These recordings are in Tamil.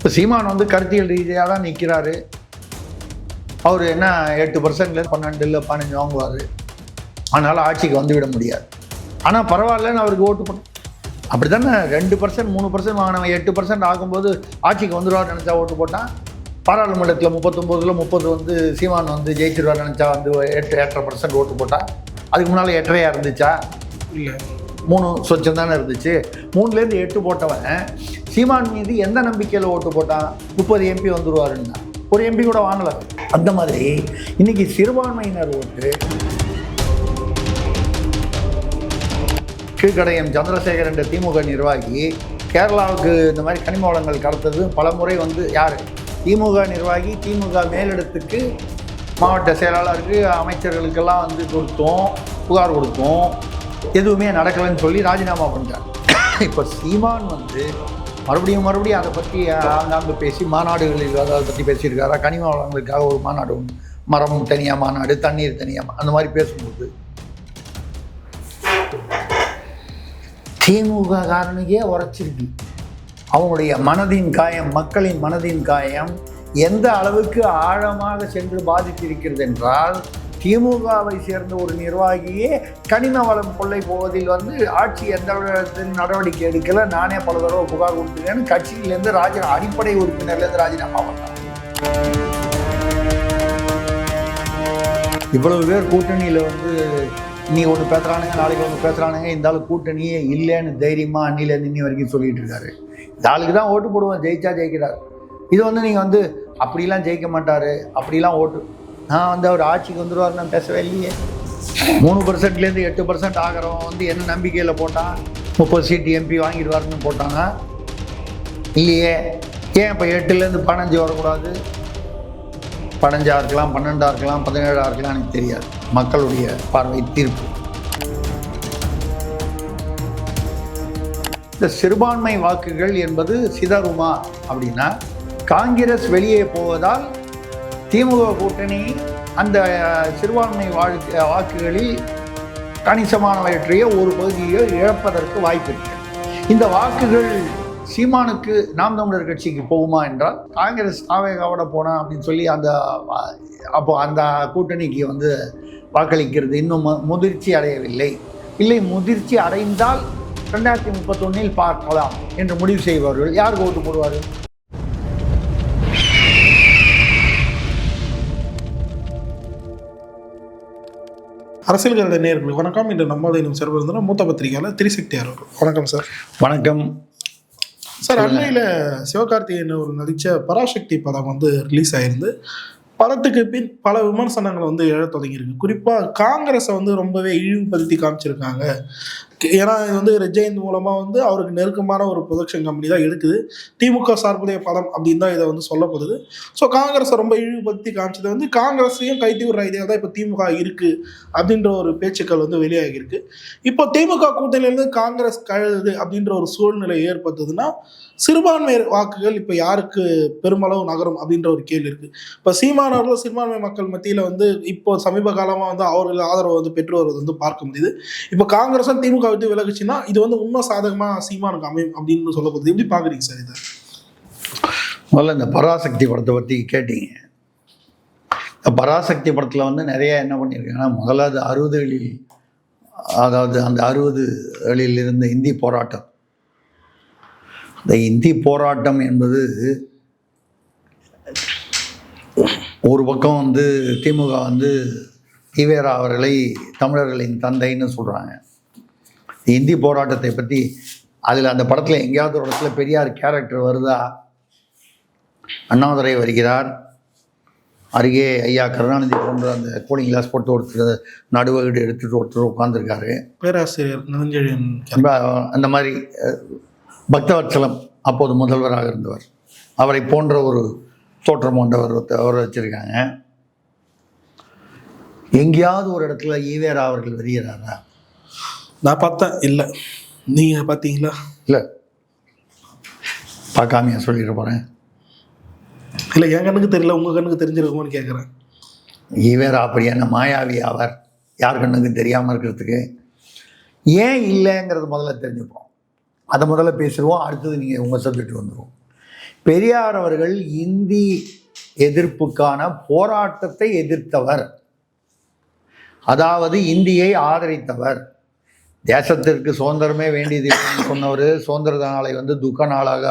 இப்போ சீமான் வந்து கருத்தியல் ரீதியாக தான் நிற்கிறாரு. அவர் என்ன 8% 12 இல்லை 15 வாங்குவார். அதனால் ஆட்சிக்கு வந்துவிட முடியாது. ஆனால் பரவாயில்லன்னு அவருக்கு ஓட்டு போட்டோம். அப்படி தானே 2% 3% வாங்கினவன் 8% ஆகும்போது ஆட்சிக்கு வந்துடுவார் நினச்சா ஓட்டு போட்டான். பாராளுமன்றத்தில் 39ல் 30 வந்து சீமான் வந்து ஜெயிச்சிருவார் நினச்சா வந்து 8.5% ஓட்டு போட்டான். அதுக்கு முன்னால் 8.5 இருந்துச்சா? இல்லை, 3 சொச்சம் தானே இருந்துச்சு. 3லேருந்து 8 போட்டவன் சீமான் மீது எந்த நம்பிக்கையில் ஓட்டு போட்டான்? 30 MP வந்துடுவாருன்னா ஒரு MP கூட வாங்கலை. அந்த மாதிரி இன்னைக்கு சிறுபான்மையினர் ஓட்டு கீழ்கடையம் சந்திரசேகர் என்ற திமுக நிர்வாகி கேரளாவுக்கு இந்த மாதிரி கனிம வளங்கள் கடத்தது பல முறை வந்து யார்? திமுக நிர்வாகி திமுக மேலிடத்துக்கு மாவட்ட செயலாளருக்கு அமைச்சர்களுக்கெல்லாம் வந்து கொடுத்தோம், புகார் கொடுத்தோம், எதுவுமே நடக்கலைன்னு சொல்லி ராஜினாமா பண்ணிட்டார். இப்போ சீமான் வந்து மறுபடியும் அதை பற்றி அங்கே பேசி மாநாடுகளில் அதை பற்றி பேசியிருக்காரா? கனிம வளங்களுக்காக ஒரு மாநாடு, மரம் தனியாக மாநாடு, தண்ணீர் தனியாக, அந்த மாதிரி பேசும்போது திமுக காரனுக்கே உரைச்சிருக்கு. அவங்களுடைய மனதின் காயம், மக்களின் மனதின் காயம் எந்த அளவுக்கு ஆழமாக சென்று பாதித்திருக்கிறது என்றால், திமுகவை சேர்ந்த ஒரு நிர்வாகியே கனிம வளம் கொள்ளை போவதில் வந்து ஆட்சி எந்த நடவடிக்கை எடுக்கல, நானே பல தடவை புகார் கொடுத்துருக்கேன்னு கட்சியிலேருந்து அடிப்படை உறுப்பினர்லேருந்து ராஜினாமா பண்ணாங்க. இவ்வளவு பேர் கூட்டணியில் வந்து நீ ஒன்று பேசுகிறானுங்க, நாளைக்கு ஒன்று பேசுகிறானுங்க, இந்த ஆள் கூட்டணியே இல்லைன்னு தைரியமாக அன்னிலேருந்து இன்னி வரைக்கும் சொல்லிகிட்டு இருக்காரு. இந்த ஆளுக்கு தான் ஓட்டு போடுவோம், ஜெயிச்சா ஜெயிக்கிறார். இது வந்து நீங்கள் வந்து அப்படிலாம் ஜெயிக்க மாட்டார், அப்படிலாம் ஓட்டு நான் வந்து அவர் ஆட்சிக்கு வந்துடுவார் நான் பேசவே இல்லையே. 3%லேருந்து 8% ஆகிறவன் வந்து என்ன நம்பிக்கையில் போட்டான்? 30 சீட்டு MP வாங்கிடுவார்னு போட்டாங்க இல்லையே. ஏன் இப்போ 8லேருந்து 15 வரக்கூடாது? 15 இருக்கலாம், 12 இருக்கலாம், 17 இருக்கலாம், எனக்கு தெரியாது. மக்களுடைய பார்வை தீர்ப்பு. இந்த சிறுபான்மை வாக்குகள் என்பது சிதறுமா அப்படின்னா, காங்கிரஸ் வெளியே போவதால் திமுக கூட்டணி அந்த சிறுபான்மை வாக்குகளில் கணிசமானவற்றையோ ஒரு பகுதியோ இழப்பதற்கு வாய்ப்பு இருக்கு. இந்த வாக்குகள் சீமானுக்கு நாம் தமிழர் கட்சிக்கு போகுமா என்றால், காங்கிரஸ் தாவேகாவோட போனா அப்படின்னு சொல்லி அந்த கூட்டணிக்கு வந்து வாக்களிக்கிறது இன்னும் முதிர்ச்சி அடையவில்லை. இல்லை, முதிர்ச்சி அடைந்தால் 2031 பார்க்கலாம் என்று முடிவு செய்வார்கள். யாருக்கு ஓட்டு போடுவார்கள்? அரசியல் கருத நேயர்களுக்கு வணக்கம். இன்று நம்மளது இன்னும் சிறப்பு இருந்தால் மூத்த பத்திரிகையாளர் திரிசக்தி அவர்கள். வணக்கம் சார். வணக்கம் சார். அண்மையில் சிவகார்த்திகேயன் ஒரு நடித்த பராசக்தி படம் வந்து ரிலீஸ் ஆகிருந்து படத்துக்கு பின் பல விமர்சனங்கள் வந்து எழ தொடங்கியிருக்கு. குறிப்பாக காங்கிரஸை வந்து ரொம்பவே இழிவுபடுத்தி காமிச்சிருக்காங்க. ஏன்னா இது வந்து ரெஜெயின் மூலமாக வந்து அவருக்கு நெருக்கமான ஒரு ப்ரொடக்ஷன் கம்பெனி தான் எடுக்குது. திமுக சார்புடைய படம் அப்படின்னு தான் இதை வந்து சொல்லப்படுது. ஸோ காங்கிரஸை ரொம்ப இழிவுபடுத்தி காமிச்சது வந்து காங்கிரஸையும் கைத்தி விடுற ஐடியா தான் இப்போ திமுக இருக்குது அப்படின்ற ஒரு பேச்சுக்கள் வந்து வெளியாகிருக்கு. இப்போ திமுக கூட்டணியிலேருந்து காங்கிரஸ் கழுது அப்படின்ற ஒரு சூழ்நிலை ஏற்பட்டதுன்னா சிறுபான்மை வாக்குகள் இப்போ யாருக்கு பெருமளவு நகரும் அப்படின்ற ஒரு கேள்வி இருக்குது. இப்போ சீமான் அவர்கள் சிறுபான்மை மக்கள் மத்தியில் வந்து இப்போ சமீப காலமாக வந்து அவர்கள் ஆதரவு வந்து பெற்று வருவது வந்து பார்க்க முடியுது. இப்போ காங்கிரஸும் திமுக விட்டு விலகுச்சுன்னா இது வந்து இன்னும் சாதகமாக சீமானுக்கு அமையும் அப்படின்னு சொல்லப்படுது. எப்படி பார்க்குறீங்க சார் இதை? முதல்ல இந்த பராசக்தி படத்தை பற்றி கேட்டீங்க. பராசக்தி படத்தில் வந்து நிறைய என்ன பண்ணியிருக்காங்கன்னா, முதல்ல அது 60களில், அதாவது அந்த 60களில் இருந்த இந்தி போராட்டம். இந்த இந்தி போராட்டம் என்பது ஒரு பக்கம் வந்து திமுக வந்து ஈவேரா அவர்களை தமிழர்களின் தந்தைன்னு சொல்கிறாங்க. இந்தி போராட்டத்தை பற்றி அதில் அந்த படத்தில் எங்கேயாவது ஒரு இடத்துல பெரியார் கேரக்டர் வருதா? அண்ணாதுரை வருகிறார், அருகே ஐயா கருணாநிதி போன்ற அந்த கூலிங் கிளாஸ் போட்டு ஒருத்தர் நடுவகடு எடுத்துகிட்டு ஒருத்தர் உட்காந்துருக்காரு, பேராசிரியர் நெடுஞ்செழியன். அந்த மாதிரி பக்தவத்சலம் அப்போது முதல்வராக இருந்தவர், அவரை போன்ற ஒரு தோற்றம் கொண்டவர் அவர் வச்சுருக்காங்க. எங்கேயாவது ஒரு இடத்துல ஈவேரா அவர்கள் வருகிறாரா? நான் பார்த்தேன். இல்லை, நீங்கள் பார்த்தீங்களா? இல்லை, பார்க்காமையா சொல்லிட போகிறேன். இல்லை, என் கண்ணுக்கு தெரியல, உங்கள் கண்ணுக்கு தெரிஞ்சிருக்குமோன்னு கேட்குறேன். ஈவேரா அப்படி என்ன மாயாவி ஆவார்? யார் கண்ணுக்கு தெரியாமல் இருக்கிறதுக்கு? ஏன் இல்லைங்கிறது முதல்ல தெரிஞ்சுப்போம், அதை முதல்ல பேசுவோம். அடுத்தது நீங்கள் உங்கள் சப்ஜெக்ட் வந்துடுவோம். பெரியார் அவர்கள் இந்தி எதிர்ப்புக்கான போராட்டத்தை எதிர்த்தவர், அதாவது இந்தியை ஆதரித்தவர். தேசத்திற்கு சுதந்திரமே வேண்டியது சொன்னவர். சுதந்திர நாளை துக்க நாளாக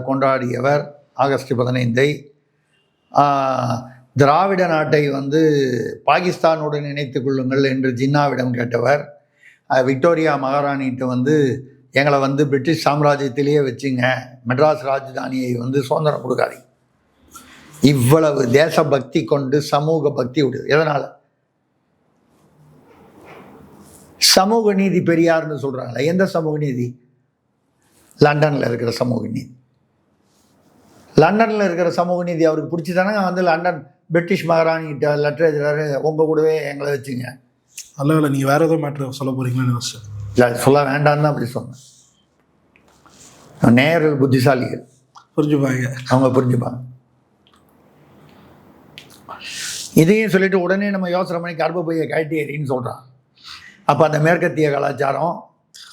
கொண்டாடியவர் ஆகஸ்ட் 15. திராவிட நாட்டை பாகிஸ்தானுடன் இணைத்து கொள்ளுங்கள் என்று ஜின்னாவிடம் கேட்டவர். விக்டோரியா மகாராணிகிட்ட எங்களை பிரிட்டிஷ் சாம்ராஜ்யத்திலேயே வச்சுங்க, மெட்ராஸ் ராஜதானியை சுதந்திரம் கொடுக்காதீங்க. இவ்வளவு தேசபக்தி கொண்டு சமூக பக்தி உடையது. எதனால்? சமூக நீதி பெரியார்னு சொல்கிறாங்களே, எந்த சமூக நீதி? லண்டனில் இருக்கிற சமூக நீதி. லண்டனில் இருக்கிற சமூக நீதி அவருக்கு பிடிச்சிதானே லண்டன் பிரிட்டிஷ் மகாராணிகிட்ட லெட்டர் எழுதுறாரு, உங்கள் கூடவே எங்களை வச்சுங்க. அல்ல, நீங்கள் வேறு ஏதோ மேட்ரு சொல்ல போகிறீங்கன்னு இல்லை, சொல்ல வேண்டான்னு தான் அப்படி சொன்னேன். நேயர்கள் புத்திசாலிகள், புரிஞ்சுப்பாங்க, அவங்க புரிஞ்சுப்பாங்க. இதையும் சொல்லிட்டு உடனே நம்ம யோசனை பண்ணி கர்ப்பப்பையை கழட்டி எறின்னு சொல்கிறான். அப்போ அந்த மேற்கத்திய கலாச்சாரம்,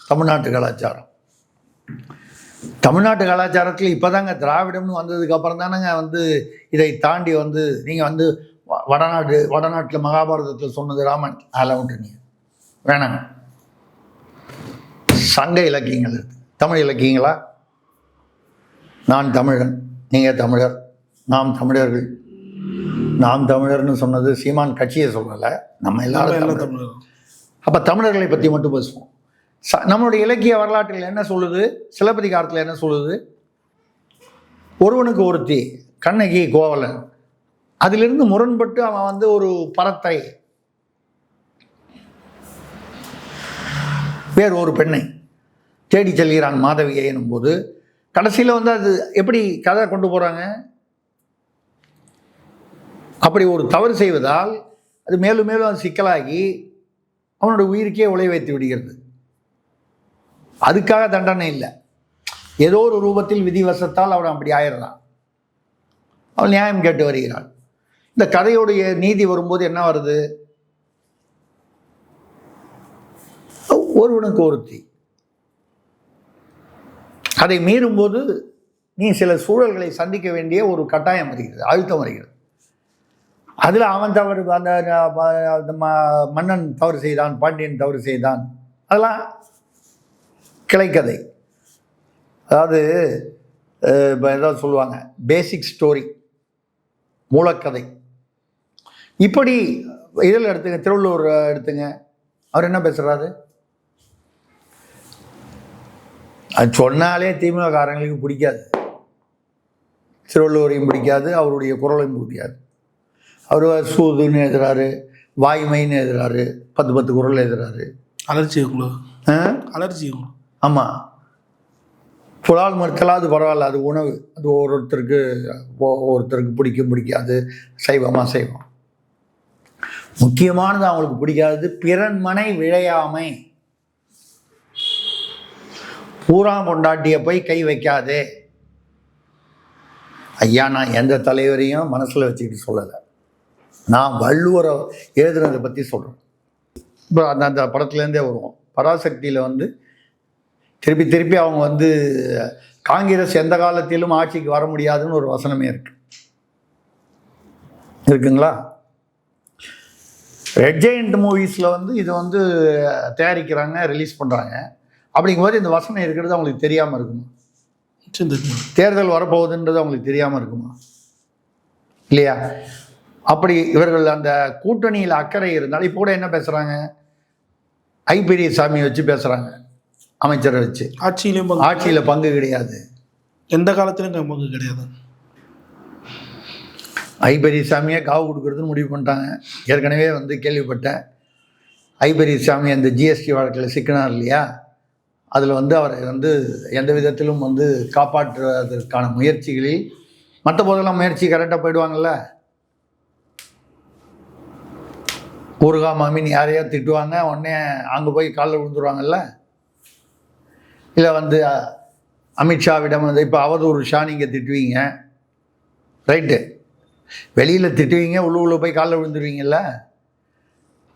தமிழ்நாட்டு கலாச்சாரம், தமிழ்நாட்டு கலாச்சாரத்தில் இப்போ தாங்க திராவிடம்னு வந்ததுக்கப்புறம் தானேங்க இதை தாண்டி நீங்கள் வடநாட்டில் மகாபாரதத்தில் சொன்னது ராமன், அதெல்லாம் விட்டு நீங்கள் வேணாங்க. சங்க இலக்கியங்கள் இருக்குது, தமிழ் இலக்கியங்களா? நான் தமிழன், நீங்கள் தமிழர், நாம் தமிழர்கள். நாம் தமிழர்னு சொன்னது சீமான் கட்சியை சொல்லலை, நம்ம எல்லாரும் தமிழர். அப்போ தமிழர்களை பற்றி மட்டும் பேசுவோம். நம்மளுடைய இலக்கிய வரலாற்றில் என்ன சொல்லுது? சிலப்பதிகாரத்தில் என்ன சொல்லுது? ஒருவனுக்கு ஒருத்தி, கண்ணகி, கோவலன். அதிலிருந்து முரண்பட்டு அவன் ஒரு பரத்தை, வேறு ஒரு பெண்ணை தேடி செல்கிறான் மாதவியை எனும்போது, கடைசியில் அது எப்படி கதை கொண்டு போகிறாங்க? அப்படி ஒரு தவறு செய்வதால் அது மேலும் மேலும் அது சிக்கலாகி அவனோட உயிருக்கே உலை வைத்து விடுகிறது. அதுக்காக தண்டனை இல்லை, ஏதோ ஒரு ரூபத்தில் விதிவசத்தால் அவன் அப்படி ஆயிடுறான். அவள் நியாயம் கேட்டு வருகிறாள். இந்த கதையுடைய நீதி வரும்போது என்ன வருது? ஒருவனுக்கு ஒருத்தி. அதை மீறும்போது நீ சில சூழல்களை சந்திக்க வேண்டிய ஒரு கட்டாயம் வருகிறது, அழுத்தம் வருகிறது. அதில் அவன் தவறு, அந்த மன்னன் தவறு செய்தான், பாண்டியன் தவறு செய்தான், அதெல்லாம் கிளைக்கதை. அதாவது இப்போ ஏதாவது சொல்லுவாங்க பேசிக் ஸ்டோரி, மூலக்கதை. இப்படி இதில் எடுத்துங்க, திருவள்ளுவர் எடுத்துங்க, அவர் என்ன பேசுகிறாரு? அது சொன்னாலே திமுக காரங்களுக்கு பிடிக்காது, திருவள்ளுவரையும் பிடிக்காது, அவருடைய குரலையும் பிடிக்காது. அவர் சூதுன்னு எழுதுறாரு, வாய்மைன்னு எழுதுறாரு, 10 குரல் எழுதுறாரு. Allergy allergy. ஆமாம், புலால் மறுத்தலாம், அது பரவாயில்ல, அது உணவு, அது ஒருத்தருக்கு பிடிக்கும் பிடிக்காது, சைவமாக செய்வோம். முக்கியமானது அவங்களுக்கு பிடிக்காதது பிறன்மனை விழையாமை. பூரா பொண்டாட்டியை போய் கை வைக்காதே. ஐயா, நான் எந்த தலைவரையும் மனசில் வச்சுக்கிட்டு சொல்லலை, நான் வள்ளுவரை எழுதுனதை பற்றி சொல்கிறேன். இப்போ அந்த படத்துலேருந்தே வருவோம். பராசக்தியில் திருப்பி திருப்பி அவங்க காங்கிரஸ் எந்த காலத்திலும் ஆட்சிக்கு வர முடியாதுன்னு ஒரு வசனமே இருக்குங்களா? ரெட் ஜெயண்ட் மூவிஸில் இது தயாரிக்கிறாங்க, ரிலீஸ் பண்ணுறாங்க. அப்படிங்கும்போது இந்த வசனம் இருக்கிறது அவங்களுக்கு தெரியாமல் இருக்குமா? தேர்தல் வரப்போகுதுன்றது அவங்களுக்கு தெரியாமல் இருக்குமா? இல்லையா? அப்படி இவர்கள் அந்த கூட்டணியில் அக்கறை இருந்தால், இப்போ கூட என்ன பேசுகிறாங்க? ஐ பெரியசாமியை வச்சு பேசுகிறாங்க, அமைச்சரை வச்சு. ஆட்சியில் பங்கு கிடையாது, எந்த காலத்திலும் பங்கு கிடையாது. ஐ பெரியசாமியை காவு கொடுக்குறதுன்னு முடிவு பண்ணிட்டாங்க. ஏற்கனவே கேள்விப்பட்டேன், ஐ பெரியசாமி அந்த ஜிஎஸ்டி வழக்கில் சிக்கினார் இல்லையா, அதில் அவரை எந்த விதத்திலும் காப்பாற்றுவதற்கான முயற்சிகளில், மற்ற போதெல்லாம் முயற்சி கரெக்டாக போயிடுவாங்கள்ல. ஊருகா மாமின்னு யாரையா திட்டுவாங்க, உடனே அங்கே போய் காலில் விழுந்துருவாங்கல்ல. இல்லை அமித்ஷாவிடம் இப்போ அவதூறு ஷா நீங்கள் திட்டுவீங்க, ரைட்டு, வெளியில் திட்டுவீங்க, உள்ள போய் காலில் விழுந்துருவீங்கல்ல.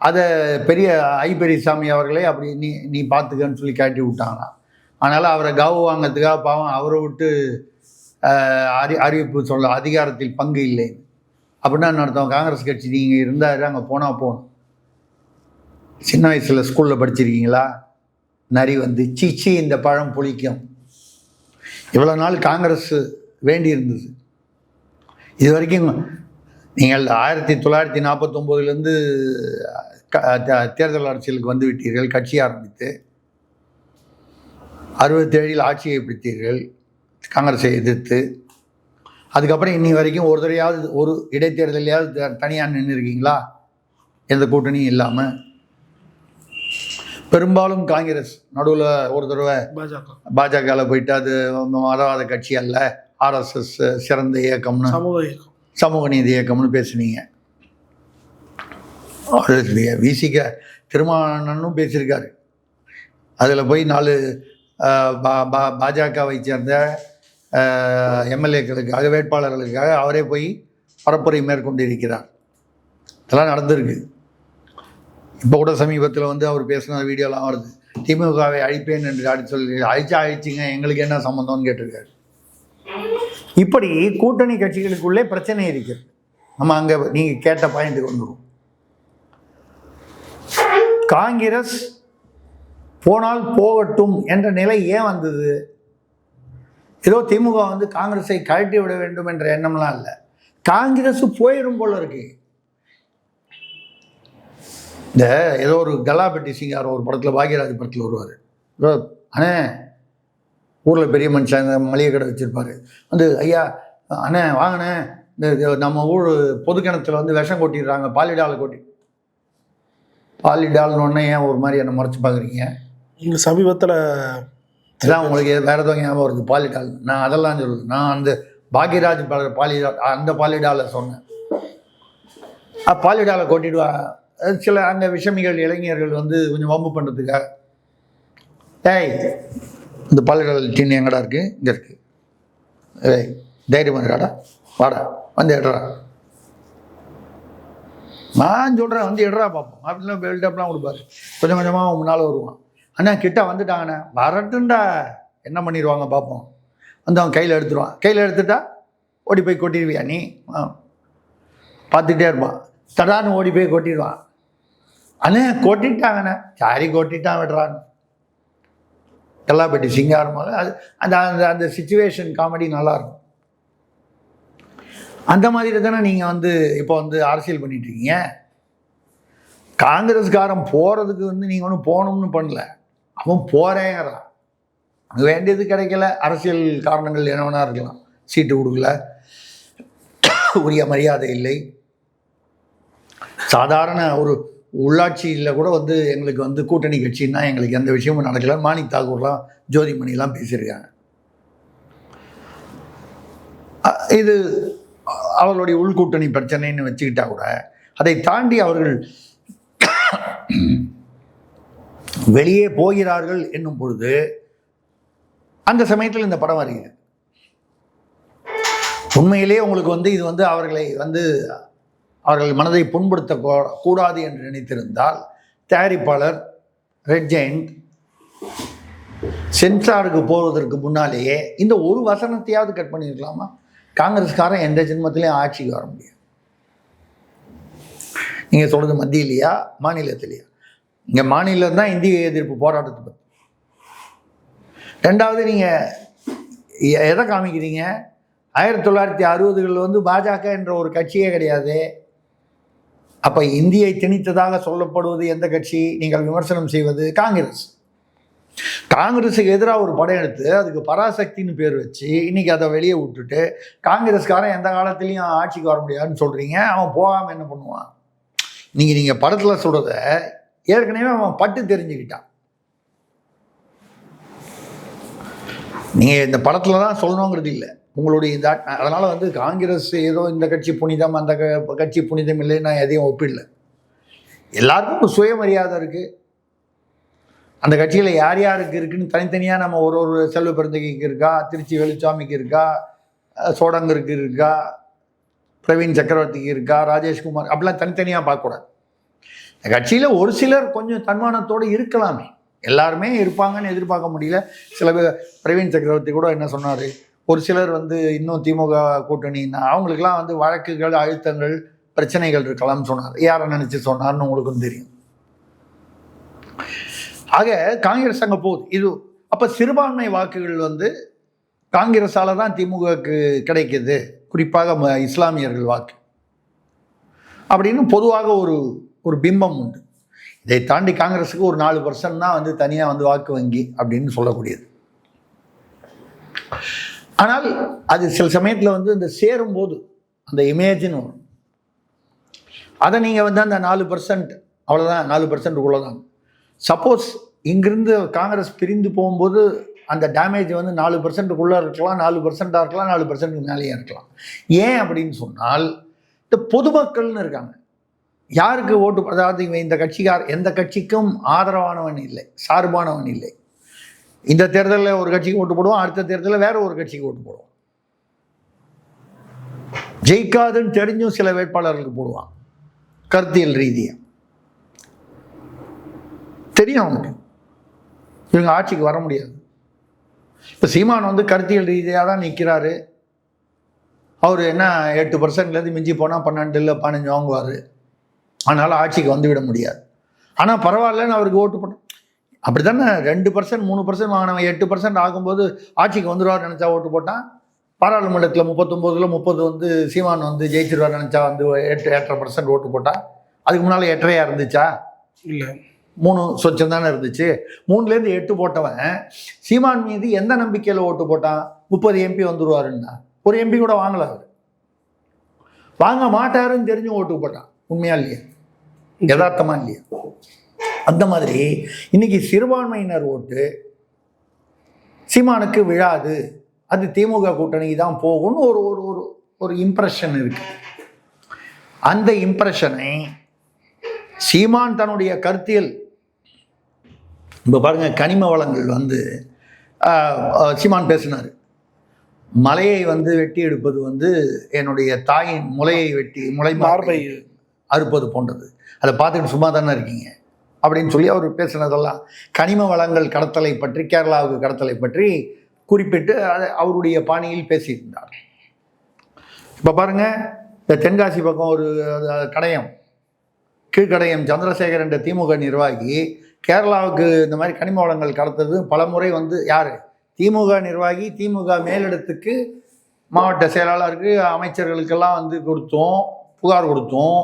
அதை பெரிய ஐ பெரியசாமி அவர்களே அப்படி நீ பார்த்துக்கன்னு சொல்லி காட்டி விட்டாங்களாம். அதனால் அவரை கவு வாங்கிறதுக்காக பாவம் அவரை விட்டு அறிவிப்பு சொல்ல அதிகாரத்தில் பங்கு இல்லை அப்படின்னா நடத்தும். காங்கிரஸ் கட்சி நீங்கள் இருந்தாரு அங்கே போனால் போகணும். சின்ன வயசில் ஸ்கூலில் படிச்சிருக்கீங்களா? நரி வந்து சீச்சி இந்த பழம் புளிக்கும். இவ்வளோ நாள் காங்கிரஸ் வேண்டி இருந்தது. இது வரைக்கும் நீங்கள் 1949 தேர்தல் அரசியலுக்கு வந்து விட்டீர்கள். கட்சி ஆரம்பித்து 67 ஆட்சியை பிடித்தீர்கள் காங்கிரஸை எதிர்த்து. அதுக்கப்புறம் இன்னி வரைக்கும் ஒரு தடையாவது ஒரு இடைத்தேர்தலையாவது தனியாக நின்று இருக்கீங்களா? எந்த கூட்டணியும் இல்லாமல். பெரும்பாலும் காங்கிரஸ் நடுவில் ஒரு தடவை பாஜகவில் போயிட்டு அது மதவாத கட்சி அல்ல, ஆர்எஸ்எஸ் சிறந்த இயக்கம்னு சமூக நீதி இயக்கம்னு பேசுனீங்க. விசிக திருமாவளவனும் பேசியிருக்காரு. அதில் போய் 4 பாஜகவை சேர்ந்த எம்எல்ஏக்களுக்காக வேட்பாளர்களுக்காக அவரே போய் பரப்புரை மேற்கொண்டிருக்கிறார். இதெல்லாம் நடந்திருக்கு. இப்போ கூட சமீபத்தில் வந்து அவர் பேசின வீடியோலாம் வருது. திமுகவை அழிப்பேன் என்று சொல்லி அழிச்சிங்க, எங்களுக்கு என்ன சம்மந்தம்னு கேட்டிருக்காரு. இப்படி கூட்டணி கட்சிகளுக்குள்ளே பிரச்சனை இருக்கிறது. நம்ம அங்கே நீங்கள் கேட்ட பாயிண்ட்டுக்கு வந்துடும். காங்கிரஸ் போனால் போகட்டும் என்ற நிலை ஏன் வந்தது? ஏதோ திமுக வந்து காங்கிரஸை கழட்டி விட வேண்டும் என்ற எண்ணம்லாம் இல்லை. காங்கிரஸ் போயிடும் போல இருக்கு. இந்த ஏதோ ஒரு கலாபெட்டி சிங்கார் ஒரு படத்தில், பாக்யராஜ் படத்தில் வருவார். அண்ணே ஊரில் பெரிய மனுஷன் இந்த மளிகை கடை வச்சுருப்பார். வந்து ஐயா அண்ணே வாங்கினே, இந்த நம்ம ஊர் பொது கிணத்துல வந்து விஷம் கொட்டிடுறாங்க, பாலிடாலை கொட்டி. பாலிடால்னு ஒன்றே ஏன் ஒரு மாதிரி என்னை மறைச்சு பார்க்குறீங்க? இங்கே சமீபத்தில் இதான் உங்களுக்கு வேறு எதுவும் ஞாபகம் வருது? பாலிடால். நான் அதெல்லாம் சொல்லு, நான் அந்த பாக்யராஜ் பாலிடால் அந்த பாலிடாலை சொன்னேன். பாலிடாலை கொட்டிடுவா. சில அங்கே விஷமிகள் இளைஞர்கள் வந்து கொஞ்சம் வம்பு பண்ணுறதுக்காக, ஏய் இந்த பாலிடால் டின் எங்கடா இருக்குது? இங்கே இருக்குது. ஏய் தைரியம் பண்ணுறாடா, வாடா வந்து எடுறா, நான் சொல்கிறேன் வந்து எடுறா பார்ப்போம் அப்படின்லாம் பில்டப்லாம் கொடுப்பாரு. கொஞ்சம் கொஞ்சமாக முன்னால் வருவான். அண்ணா கிட்ட வந்துட்டாங்கண்ணே, வரட்டுண்டா என்ன பண்ணிடுவாங்க பார்ப்போம். வந்து அவன் கையில் எடுத்துருவான். கையில் எடுத்துட்டா ஓடி போய் கொட்டிடுவியா நீ? பார்த்துட்டே இருப்பான். தடான்னு ஓடி போய் கொட்டிடுவான். அண்ணே கொட்டிட்டாங்கண்ணே, சாரி கொட்டிட்டான் விடுறான்னு. கல்லாப்பட்டி சிங்காரம் அது அந்த அந்த அந்த சிச்சுவேஷன் காமெடி நல்லாயிருக்கும். அந்த மாதிரி தானே நீங்கள் வந்து இப்போ வந்து அரசியல் பண்ணிட்டுருக்கீங்க. காங்கிரஸ்காரன் போகிறதுக்கு வந்து நீங்கள் ஒன்றும் போகணும்னு பண்ணல, அவன் போகிறேங்கிறான். அங்கே வேண்டியது கிடைக்கல, அரசியல் காரணங்கள் என்ன வேணா இருக்கலாம். சீட்டு கொடுக்கல, உரிய மரியாதை இல்லை. சாதாரண ஒரு உள்ளாட்சியில் கூட வந்து எங்களுக்கு வந்து கூட்டணி கட்சின்னா எங்களுக்கு எந்த விஷயமும் நடக்கல. மாணிக் தாக்கூர்லாம் ஜோதிமணிலாம் பேசியிருக்காங்க. இது அவர்களுடைய உள்கூட்டணி பிரச்சனைன்னு வச்சுக்கிட்டா கூட அதை தாண்டி அவர்கள் வெளியே போகிறார்கள் என்னும் பொழுது அந்த சமயத்தில் இந்த படம் வருகிறது. உண்மையிலே உங்களுக்கு வந்து இது வந்து அவர்களை வந்து அவர்கள் மனதை புண்படுத்த கூடாது என்று நினைத்திருந்தால் தயாரிப்பாளர் ரெட் ஜெயண்ட் சென்சாருக்கு போவதற்கு முன்னாலேயே இந்த ஒரு வசனத்தையாவது கட் பண்ணியிருக்கலாமா? காங்கிரஸ்காரன் எந்த ஜென்மத்திலையும் ஆட்சிக்கு வர முடியாது. நீங்கள் சொல்கிறது மத்தியிலையா மாநிலத்திலையா? இங்கே மாநிலம் தான் இந்திய எதிர்ப்பு போராட்டத்தை பற்றி. ரெண்டாவது நீங்கள் எதை காமிக்கிறீங்க? 1960களில் வந்து பாஜக என்ற ஒரு கட்சியே கிடையாது. அப்போ இந்தியை திணித்ததாக சொல்லப்படுவது எந்த கட்சி? நீங்கள் விமர்சனம் செய்வது காங்கிரஸ். காங்கிரஸுக்கு எதிராக ஒரு படம் எடுத்து அதுக்கு பராசக்தின்னு பேர் வச்சு இன்னைக்கு அதை வெளியே விட்டுட்டு காங்கிரஸ்காரன் எந்த காலத்துலேயும் ஆட்சிக்கு வர முடியாதுன்னு சொல்கிறீங்க. அவன் போகாமல் என்ன பண்ணுவான்? நீங்கள் படத்தில் சொல்கிறத ஏற்கனவே அவன் பட்டு தெரிஞ்சுக்கிட்டான். நீங்கள் இந்த படத்தில் தான் சொல்லணுங்கிறது இல்லை உங்களுடைய இந்த. அதனால் வந்து காங்கிரஸ் ஏதோ இந்த கட்சி புனிதம் அந்த கட்சி புனிதம் இல்லைன்னு நான் எதையும் ஒப்பிடல. எல்லாருக்கும் ஒரு சுயமரியாதை இருக்குது. அந்த கட்சியில் யார் யாருக்கு இருக்குன்னு தனித்தனியாக நம்ம ஒரு செல்வ பெருந்தகைக்கு இருக்கா, திருச்சி வெளிச்சாமிக்கு இருக்கா, சோடங்கருக்கு இருக்கா, பிரவீன் சக்கரவர்த்திக்கு இருக்கா, ராஜேஷ்குமார், அப்படிலாம் தனித்தனியாக பார்க்கக்கூடாது. இந்த கட்சியில் ஒரு சிலர் கொஞ்சம் தன்மானத்தோடு இருக்கலாமே, எல்லாருமே இருப்பாங்கன்னு எதிர்பார்க்க முடியல. சில பேர் பிரவீன் சக்கரவர்த்தி கூட என்ன சொன்னார், ஒரு சிலர் வந்து இன்னும் திமுக கூட்டணின்னா அவங்களுக்கெல்லாம் வந்து வழக்குகள், அழுத்தங்கள், பிரச்சனைகள் இருக்கலாம்னு சொன்னார். யாரை நினைச்சு சொன்னார்னு உங்களுக்கும் தெரியும். ஆக காங்கிரஸ் அங்கே போகுது. இது அப்போ சிறுபான்மை வாக்குகள் வந்து காங்கிரஸால தான் திமுகவுக்கு கிடைக்குது, குறிப்பாக இஸ்லாமியர்கள் வாக்கு அப்படின்னு பொதுவாக ஒரு பிம்பம் உண்டு. இதை தாண்டி காங்கிரஸுக்கு ஒரு 4% தான் வந்து தனியாக வந்து வாக்கு வங்கி அப்படின்னு சொல்லக்கூடியது. ஆனால் அது சில சமயத்தில் வந்து இந்த சேரும்போது அந்த இமேஜின் வரும். அதை நீங்கள் வந்து அந்த 4% அவ்வளோதான், 4%க்குள்ளே தான். சப்போஸ் இங்கிருந்து காங்கிரஸ் பிரிந்து போகும்போது அந்த டேமேஜ் வந்து 4%க்குள்ளே இருக்கலாம், 4%ஆக இருக்கலாம், 4%க்கு மேலேயே இருக்கலாம். ஏன் அப்படின்னு சொன்னால் இந்த பொதுமக்கள்னு இருக்காங்க. யாருக்கு ஓட்டு, அதாவது இந்த எந்த கட்சிக்கும் ஆதரவானவன் இல்லை, சார்பானவன் இல்லை. இந்த தேர்தலில் ஒரு கட்சிக்கு ஓட்டு போடுவோம், அடுத்த தேர்தலில் வேற ஒரு கட்சிக்கு ஓட்டு போடுவோம். ஜெயிக்காதுன்னு தெரிஞ்சும் சில வேட்பாளர்களுக்கு போடுவான். கருத்தியல் ரீதியாக தெரியும் அவனுக்கு இவங்க ஆட்சிக்கு வர முடியாது. இப்போ சீமான் வந்து கருத்தியல் ரீதியாக தான் நிற்கிறாரு. அவர் என்ன 8%லேருந்து மிஞ்சி போனால் 12 இல்லை 15 வாங்குவார். அதனால் ஆட்சிக்கு வந்துவிட முடியாது. ஆனால் பரவாயில்லன்னு அவருக்கு ஓட்டு போட்டோம். அப்படி தானே 2%, 3% வாங்கினவன் 8% ஆகும்போது ஆட்சிக்கு வந்துடுவார் நினச்சா ஓட்டு போட்டான். பாராளுமன்றத்தில் 39ல் 30 வந்து சீமான் வந்து ஜெயிச்சிருவார் நினச்சா வந்து 8.5% ஓட்டு போட்டால். அதுக்கு முன்னால் 8.5 இருந்துச்சா? இல்லை, 3 சொச்சம் தானே இருந்துச்சு. 3லேருந்து 8 போட்டவன் சீமான் மீது எந்த நம்பிக்கையில் ஓட்டு போட்டான்? 30 MP வந்துடுவாருன்னா. ஒரு MP கூட வாங்கல, அவர் வாங்க மாட்டாருன்னு தெரிஞ்சும் ஓட்டு போட்டான். உண்மையா இல்லையா? யதார்த்தமா இல்லையா? அந்த மாதிரி இன்னைக்கு சிறுபான்மையினர் ஓட்டு சீமானுக்கு விழாது, அது திமுக கூட்டணிக்கு தான் போகும்னு ஒரு இம்ப்ரெஷன் இருக்கு. அந்த இம்ப்ரெஷனை சீமான் தன்னுடைய கருத்தியல், இப்போ பாருங்க, கனிம வளங்கள் வந்து சீமான் பேசினார். மலையை வந்து வெட்டி எடுப்பது வந்து என்னுடைய தாயின் முளையை வெட்டி மார்பை அறுப்பது போன்றது. அதை பார்த்துட்டு சும்மா தானே இருக்கீங்க அப்படின்னு சொல்லி அவர் பேசினதெல்லாம் கனிம வளங்கள் கடத்தலை பற்றி, கேரளாவுக்கு கடத்தலை பற்றி குறிப்பிட்டு அவருடைய பாணியில் பேசியிருந்தார். இப்போ பாருங்க, இந்த தென்காசி பக்கம் ஒரு கடையம், கீழ்கடையம் சந்திரசேகர் என்ற திமுக நிர்வாகி கேரளாவுக்கு இந்த மாதிரி கனிம வளங்கள் கடத்தது பல முறை வந்து யார்? திமுக நிர்வாகி. திமுக மேலிடத்துக்கு, மாவட்ட செயலாளருக்கு, அமைச்சர்களுக்கெல்லாம் வந்து கொடுத்தோம், புகார் கொடுத்தோம்.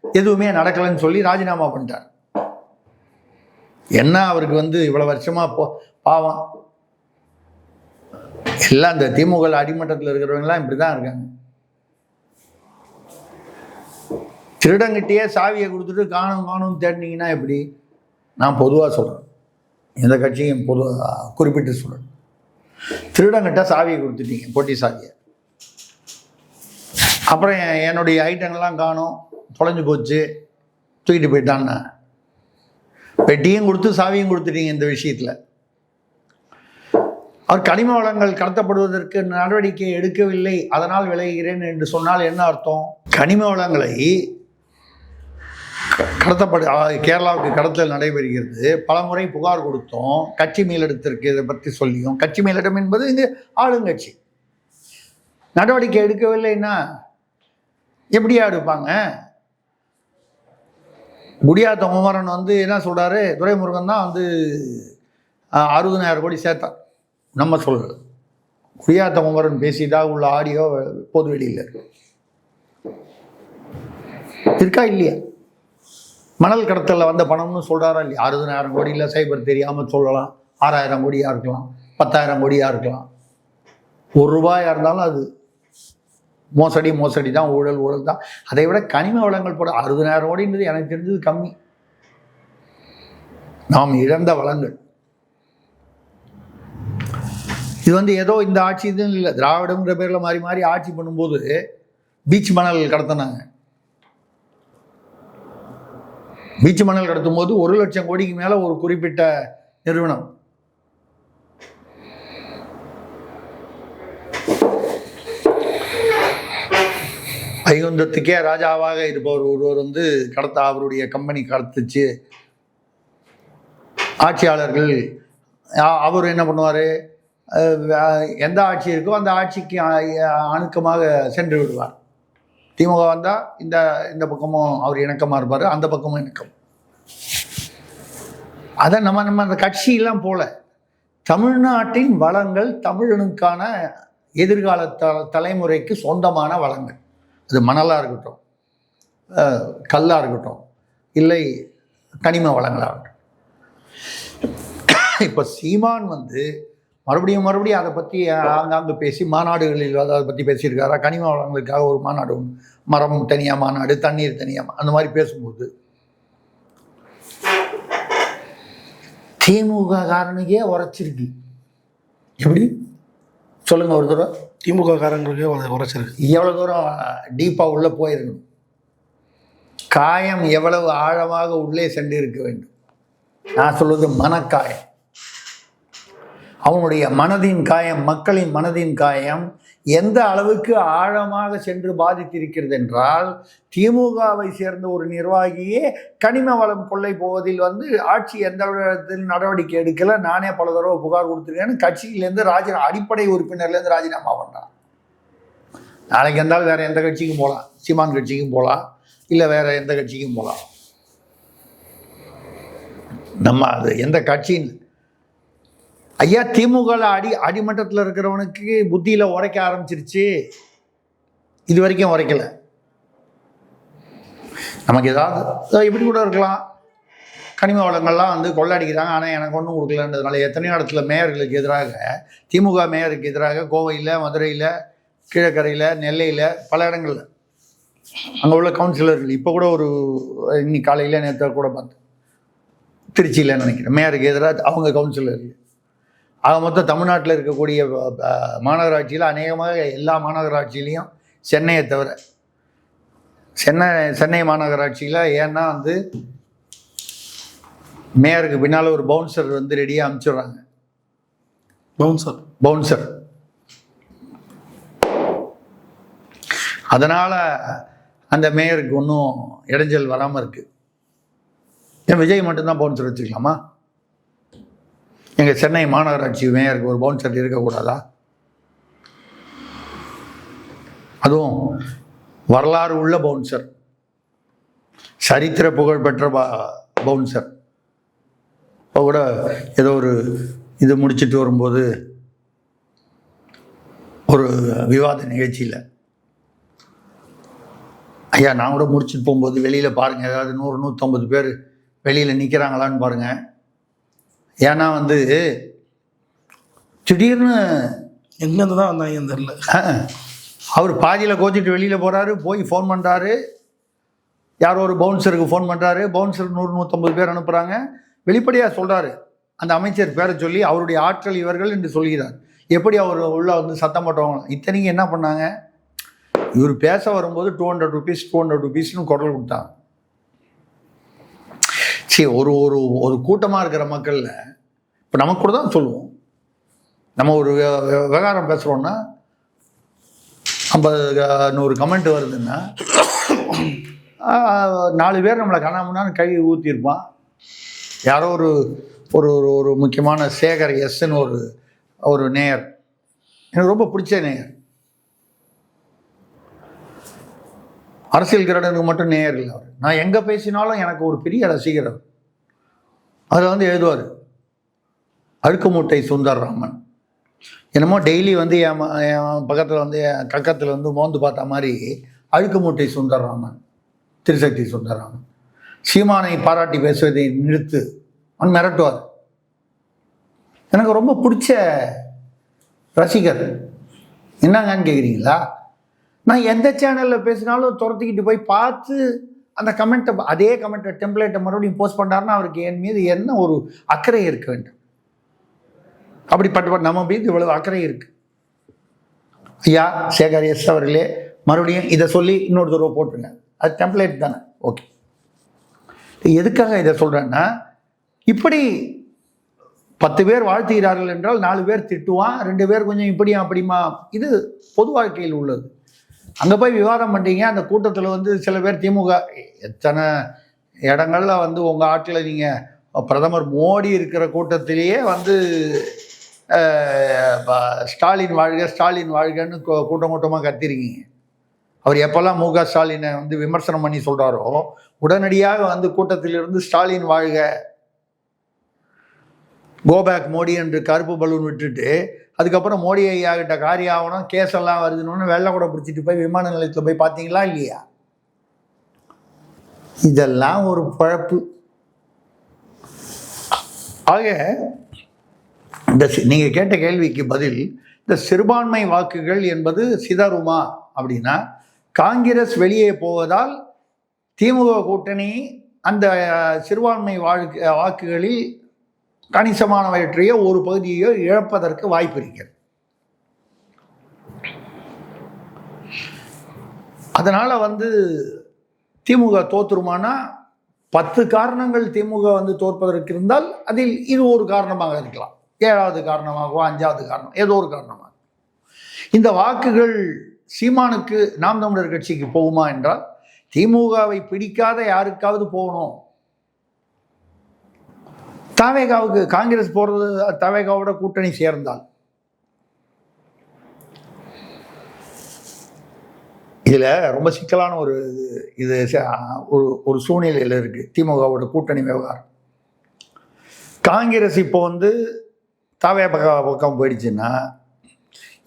எதுவுமே நடக்கலைன்னு சொல்லி ராஜினாமா பண்ணிட்டார். என்ன அவருக்கு வந்து இவ்வளவு வருஷமா பாவம் எல்லாம் இந்த திமுக அடிமட்டத்தில் இருக்கிறவங்கலாம் இப்படிதான் இருக்காங்க. திருடங்கிட்டே சாவியை கொடுத்துட்டு காணும் தேடினீங்கன்னா எப்படி? நான் பொதுவாக சொல்கிறேன், எந்த கட்சியும் பொதுவாக குறிப்பிட்டு சொல்கிறேன். திருடங்கிட்ட சாவியை கொடுத்துட்டீங்க, பொட்டி சாவியை. அப்புறம் என்னுடைய ஐட்டங்கள்லாம் காணும், தொலைஞ்சு போச்சு, தூக்கிட்டு போயிட்டான்னா பெட்டியும் கொடுத்து சாவியும் கொடுத்துட்டீங்க. இந்த விஷயத்தில் அவர் கனிம வளங்கள் கடத்தப்படுவதற்கு நடவடிக்கை எடுக்கவில்லை, அதனால் விலகுகிறேன் என்று சொன்னால் என்ன அர்த்தம்? கனிம வளங்களை கேரளாவுக்கு கடத்தல் நடைபெறுகிறது. பல முறை புகார் கொடுத்தோம், கட்சி மேலிடத்திற்கு இதை பற்றி சொல்லியும். கட்சி மேலிடம் என்பது இங்கு ஆளுங்கட்சி. நடவடிக்கை எடுக்கவில்லைன்னா எப்படியா எடுப்பாங்க? குடியாத்த குமரன் வந்து என்ன சொல்றாரு? துரைமுருகன் தான் வந்து 60,000 கோடி சேர்த்தார். நம்ம சொல்றது குடியாத்த குமரன் பேசிட்டா உள்ள ஆடியோ பொது வெளியில் இருக்கா இல்லையா? மணல் கடத்தலில் வந்த பணம்னு சொல்கிறாரா இல்லையா? 60,000 கோடியில் சைபர் தெரியாமல் சொல்லலாம், 6,000 கோடியாக இருக்கலாம், 10,000 கோடியாக இருக்கலாம். ₹1 இருந்தாலும் அது மோசடி தான், ஊழல் தான். அதை விட கனிம வளங்கள் போட 60,000 கோடின்றது எனக்கு தெரிஞ்சது கம்மி. நாம் இழந்த வளங்கள். இது வந்து ஏதோ இந்த ஆட்சி இதுன்னு இல்லை, திராவிடம்ங்கிற பேரில் மாறி மாறி ஆட்சி பண்ணும்போது பீச் மணல் கடத்தினாங்க. பீச் மணல் கடத்தும் போது 1 லட்சம் கோடிக்கு மேல ஒரு குறிப்பிட்ட நிறுவனம். வைகுந்தத்துக்கே ராஜாவாக இருப்பவர் ஒருவர் வந்து அவருடைய கம்பெனி கடத்துச்சு. ஆட்சியாளர்கள் அவர் என்ன பண்ணுவார்? எந்த ஆட்சி இருக்கோ அந்த ஆட்சிக்கு அணுக்கமாக சென்று விடுவார். திமுக வந்தால் இந்த பக்கமும் அவர் இணக்கமாக இருப்பார், அந்த பக்கமும் இணக்கம். அதை நம்ம அந்த கட்சியெல்லாம் போல தமிழ்நாட்டின் வளங்கள் தமிழனுக்கான எதிர்கால தலைமுறைக்கு சொந்தமான வளங்கள். அது மணலாக இருக்கட்டும், கல்லாக இருக்கட்டும், இல்லை கனிம வளங்களாக இருக்கட்டும். இப்போ சீமான் மறுபடியும் அதை பற்றி ஆங்காங்கு பேசி மாநாடுகளில் அதை பற்றி பேசியிருக்காரா? கனிம வளங்களுக்காக ஒரு மாநாடு, மரம் தனியாக மாநாடு, தண்ணீர் தனியாக, அந்த மாதிரி பேசும்போது திமுக காரனுக்கே உரைச்சிருக்கு. எப்படி சொல்லுங்க ஒரு தூரம்? திமுக காரங்களுக்கே உரைச்சிருக்கு. எவ்வளோ தூரம் டீப்பாக உள்ளே போயிருக்கணும்? காயம் எவ்வளவு ஆழமாக உள்ளே சென்று இருக்க வேண்டும்? நான் சொல்வது மனக்காயம், அவனுடைய மனதின் காயம், மக்களின் மனதின் காயம் எந்த அளவுக்கு ஆழமாக சென்று பாதித்திருக்கிறது என்றால், திமுகவை சேர்ந்த ஒரு நிர்வாகியே கனிம வளம் கொள்ளை போவதில் ஆட்சி எந்த இடத்தில் நடவடிக்கை எடுக்கல, நானே பல தடவை புகார் கொடுத்துருக்கேன்னு கட்சியிலேருந்து அடிப்படை உறுப்பினர்லேருந்து ராஜினாமா பண்ணான். நாளைக்கு இருந்தாலும் வேற எந்த கட்சிக்கும் போகலாம், சீமான் கட்சிக்கும் போகலாம், இல்லை வேற எந்த கட்சிக்கும் போகலாம். நம்ம அது எந்த கட்சின்னு ஐயா, திமுக அடிமட்டத்தில் இருக்கிறவனுக்கு புத்தியில் உரைக்க ஆரம்பிச்சிருச்சு, இது வரைக்கும் உரைக்கல. நமக்கு ஏதாவது இப்படி கூட இருக்கலாம், கனிம வளங்கள்லாம் கொள்ளடிக்கிறாங்க, ஆனால் எனக்கு ஒன்றும் கொடுக்கலன்றதுனால எத்தனையோ இடத்துல மேயர்களுக்கு எதிராக, திமுக மேயருக்கு எதிராக கோவையில், மதுரையில், கீழக்கரையில், நெல்லையில், பல இடங்களில் அங்கே உள்ள கவுன்சிலர்கள் இப்போ கூட இன்னைக்கு காலையில் நேற்று கூட பார்த்தேன், திருச்சியில் நினைக்கிறேன், மேயருக்கு எதிராக அவங்க கவுன்சிலர்கள். ஆக மொத்தம் தமிழ்நாட்டில் இருக்கக்கூடிய மாநகராட்சியில் அநேகமாக எல்லா மாநகராட்சியிலையும் சென்னையை தவிர, சென்னை மாநகராட்சியில் ஏன்னா மேயருக்கு பின்னால் ஒரு பவுன்சர் ரெடியாக அனுப்பிச்சிடுறாங்க. பவுன்சர் அதனால் அந்த மேயருக்கு ஒன்றும் இடைஞ்சல் வராமல் இருக்குது. ஏன் விஜய் மட்டும்தான் பவுன்சர் வச்சுக்கலாமா? எங்கள் சென்னை மாநகராட்சி மேயருக்கு ஒரு பவுன்சர் இருக்கக்கூடாதா? அதுவும் வரலாறு உள்ள பவுன்சர், சரித்திர புகழ் பெற்ற பவுன்சர். இப்போ கூட ஏதோ ஒரு இது முடிச்சுட்டு வரும்போது ஒரு விவாத நிகழ்ச்சியில், ஐயா நான் கூட முடிச்சுட்டு போகும்போது வெளியில் பாருங்கள், ஏதாவது 100-150 பேர் வெளியில் நிற்கிறாங்களான்னு பாருங்கள். ஏன்னா திடீர்னு எங்கேருந்து தான் வந்தாங்க தெரியல, அவர் பாதியில் கோச்சிட்டு வெளியில் போகிறாரு, போய் ஃபோன் பண்ணுறாரு, யாரோ ஒரு பவுன்சருக்கு ஃபோன் பண்ணுறாரு, பவுன்சர் 100-150 பேர் அனுப்புகிறாங்க, வெளிப்படையாக சொல்கிறாரு, அந்த அமைச்சர் பேரை சொல்லி அவருடைய ஆட்கள் இவர்கள் என்று சொல்கிறார். எப்படி அவர் உள்ள சத்தம் போட்டவங்க இத்தனைக்கு என்ன பண்ணாங்க, இவர் பேச வரும்போது 200 rupees குரல் கொடுத்தாங்க. சரி, ஒரு கூட்டமாக இருக்கிற மக்களில் இப்போ நமக்கு கூட தான் சொல்லுவோம், நம்ம ஒரு விவகாரம் பேசுகிறோன்னா 50-100 கமெண்ட் வருதுன்னா 4 பேர் நம்மளை காணாமனான்னு கழுவி ஊற்றிருப்பான். யாரோ ஒரு முக்கியமான சேகர் எஸ்ன்னு ஒரு நேயர், எனக்கு ரொம்ப பிடிச்ச நேயர், அரசியல் கிரடனுக்கு மட்டும் நேயர் இல்லை அவர், நான் எங்கே பேசினாலும் எனக்கு ஒரு பெரிய ரசிகர் அவர். அதில் எழுதுவார், அழுக்கு மூட்டை சுந்தர்ராமன், என்னமோ டெய்லி என் பக்கத்தில் என் கக்கத்தில் மோந்து பார்த்த மாதிரி அழுக்கு மூட்டை சுந்தர்ராமன், திருசக்தி சுந்தர்ராமன், சீமானை பாராட்டி பேசுவதை நிறுத்து அவன் மிரட்டுவார். எனக்கு ரொம்ப பிடிச்ச ரசிகர். என்னங்கன்னு கேட்குறீங்களா? நான் எந்த சேனலில் பேசினாலும் துரத்திக்கிட்டு போய் பார்த்து அந்த அதே கமெண்ட்டை டெம்ப்ளேட்டை மறுபடியும் போஸ்ட் பண்ணாருன்னா அவருக்கு என் மீது என்ன ஒரு அக்கறை இருக்க வேண்டும். அப்படிப்பட்ட நம்ம மீது இவ்வளவு அக்கறை இருக்கு. ஐயா சேகர் எஸ் அவர்களே, மறுபடியும் இதை சொல்லி இன்னொரு தடவை போட்டுருங்க, அது டெம்ப்ளேட் தானே, ஓகே. எதுக்காக இதை சொல்கிறேன்னா, இப்படி 10 பேர் வாழ்த்துகிறார்கள் என்றால் 4 பேர் திட்டுவான், 2 பேர் கொஞ்சம் இப்படியா அப்படிமா, இது பொது வாழ்க்கையில் உள்ளது. அங்கே போய் விவாதம் பண்ணுறீங்க, அந்த கூட்டத்தில் சில பேர் திமுக, எத்தனை இடங்களில் உங்கள் ஆட்களை நீங்கள் பிரதமர் மோடி இருக்கிற கூட்டத்திலேயே ஸ்டாலின் வாழ்க ஸ்டாலின் வாழ்கன்னு கூட்டம் கூட்டமாக கத்திருக்கீங்க. அவர் எப்போல்லாம் மு.க. ஸ்டாலினை வந்து விமர்சனம் பண்ணி சொல்கிறாரோ உடனடியாக வந்து கூட்டத்திலிருந்து ஸ்டாலின் வாழ்க, கோபேக் மோடி என்று கருப்பு பலூன் விட்டுட்டு அதுக்கப்புறம் மோடி ஐயா கிட்ட காரியாகணும் கேஸ் எல்லாம் வருதுன்னு வெள்ளை கூட பிடிச்சிட்டு போய் விமான நிலையத்தில் போய் பார்த்தீங்களா இல்லையா? இதெல்லாம் ஒரு பழப்பு. ஆக இந்த நீங்கள் கேட்ட கேள்விக்கு பதில், இந்த சிறுபான்மை வாக்குகள் என்பது சிதறுமா அப்படின்னா, காங்கிரஸ் வெளியே போவதால் திமுக கூட்டணி அந்த சிறுபான்மை வாக்குகளில் கணிசமானவற்றையோ ஒரு பகுதியோ இழப்பதற்கு வாய்ப்பு இருக்கிறது. அதனால வந்து திமுக தோற்றுருமானா 10 காரணங்கள் திமுக வந்து தோற்பதற்கு இருந்தால் அதில் இது ஒரு காரணமாக இருக்கலாம், 7வது காரணமாகவோ 5வது காரணம், ஏதோ ஒரு காரணமாக. இந்த வாக்குகள் சீமானுக்கு நாம் தமிழர் கட்சிக்கு போகுமா என்றால், திமுகவை பிடிக்காத யாருக்காவது போகணும். தவேகாவுக்கு காங்கிரஸ் போறது, தவேகாவோட கூட்டணி சேர்ந்தால் இதுல ரொம்ப சிக்கலான ஒரு இது ஒரு சூழ்நிலையில் இருக்கு திமுகவோட கூட்டணி விவகாரம். காங்கிரஸ் இப்போ வந்து தவேகா பக்கம் போயிடுச்சுன்னா,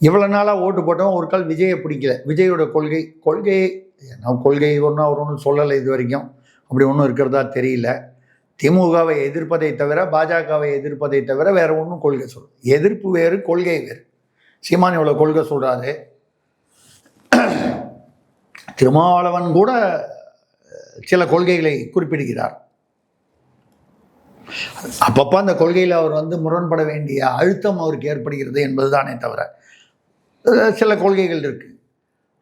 இவ்வளவு நாளா ஓட்டு போட்டவன் ஒரு கால் விஜயை பிடிக்கல, விஜயோட கொள்கை ஒன்றும் அவர் ஒன்றும் சொல்லலை இது வரைக்கும், அப்படி ஒன்றும் இருக்கிறதா தெரியல. திமுகவை எதிர்ப்பதை தவிர, பாஜகவை எதிர்ப்பதை தவிர வேற ஒன்றும் கொள்கை சொல்ல, எதிர்ப்பு வேறு கொள்கை வேறு. சீமான் இவ்வளோ கொள்கை சொல்றாரு, திருமாவளவன் கூட சில கொள்கைகளை குறிப்பிடுகிறார். அப்பப்போ அந்த கொள்கையில் அவர் வந்து முரண்பட வேண்டிய அழுத்தம் அவருக்கு ஏற்படுகிறது என்பதுதானே தவிர சில கொள்கைகள் இருக்கு.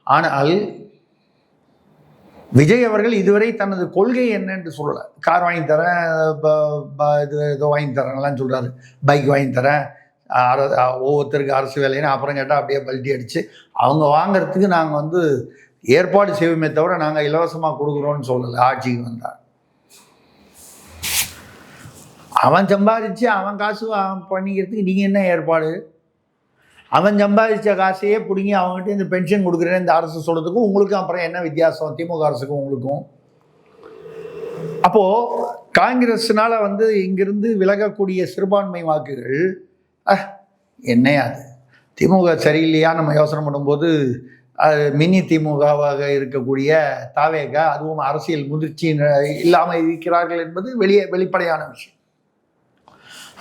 ஆனால் விஜய் அவர்கள் இதுவரை தனது கொள்கை என்னன்னு சொல்லலை. கார் வாங்கி தரேன், இது ஏதோ வாங்கி தரேன்லாம் சொல்கிறாரு, பைக் வாங்கி தரேன், ஒவ்வொருத்தருக்கு அரசு வேலைன்னு. அப்புறம் கேட்டால் அப்படியே பல்ட்டி அடித்து அவங்க வாங்கிறதுக்கு நாங்கள் வந்து ஏற்பாடு செய்வோமே தவிர நாங்கள் இலவசமாக கொடுக்குறோன்னு சொல்லலை. ஆட்சிக்கு வந்தார் அவன் சம்பாதிச்சு அவன் காசு பண்ணிக்கிறதுக்கு நீங்கள் என்ன ஏற்பாடு? அவன் சம்பாதிச்ச காசையே பிடிங்கி அவங்ககிட்ட இந்த பென்ஷன் கொடுக்குறேன்னு இந்த அரசு சொல்கிறதுக்கும் உங்களுக்கும் அப்புறம் என்ன வித்தியாசம்? திமுக அரசுக்கும் உங்களுக்கும். அப்போது காங்கிரஸ்னால வந்து இங்கிருந்து விலகக்கூடிய சிறுபான்மை வாக்குகள் என்னையா அது? திமுக சரியில்லையா நம்ம யோசனை பண்ணும்போது மினி திமுகவாக இருக்கக்கூடிய தாவேக, அதுவும் அரசியல் முதிர்ச்சி இல்லாமல் இருக்கிறார்கள் என்பது வெளிப்படையான விஷயம்.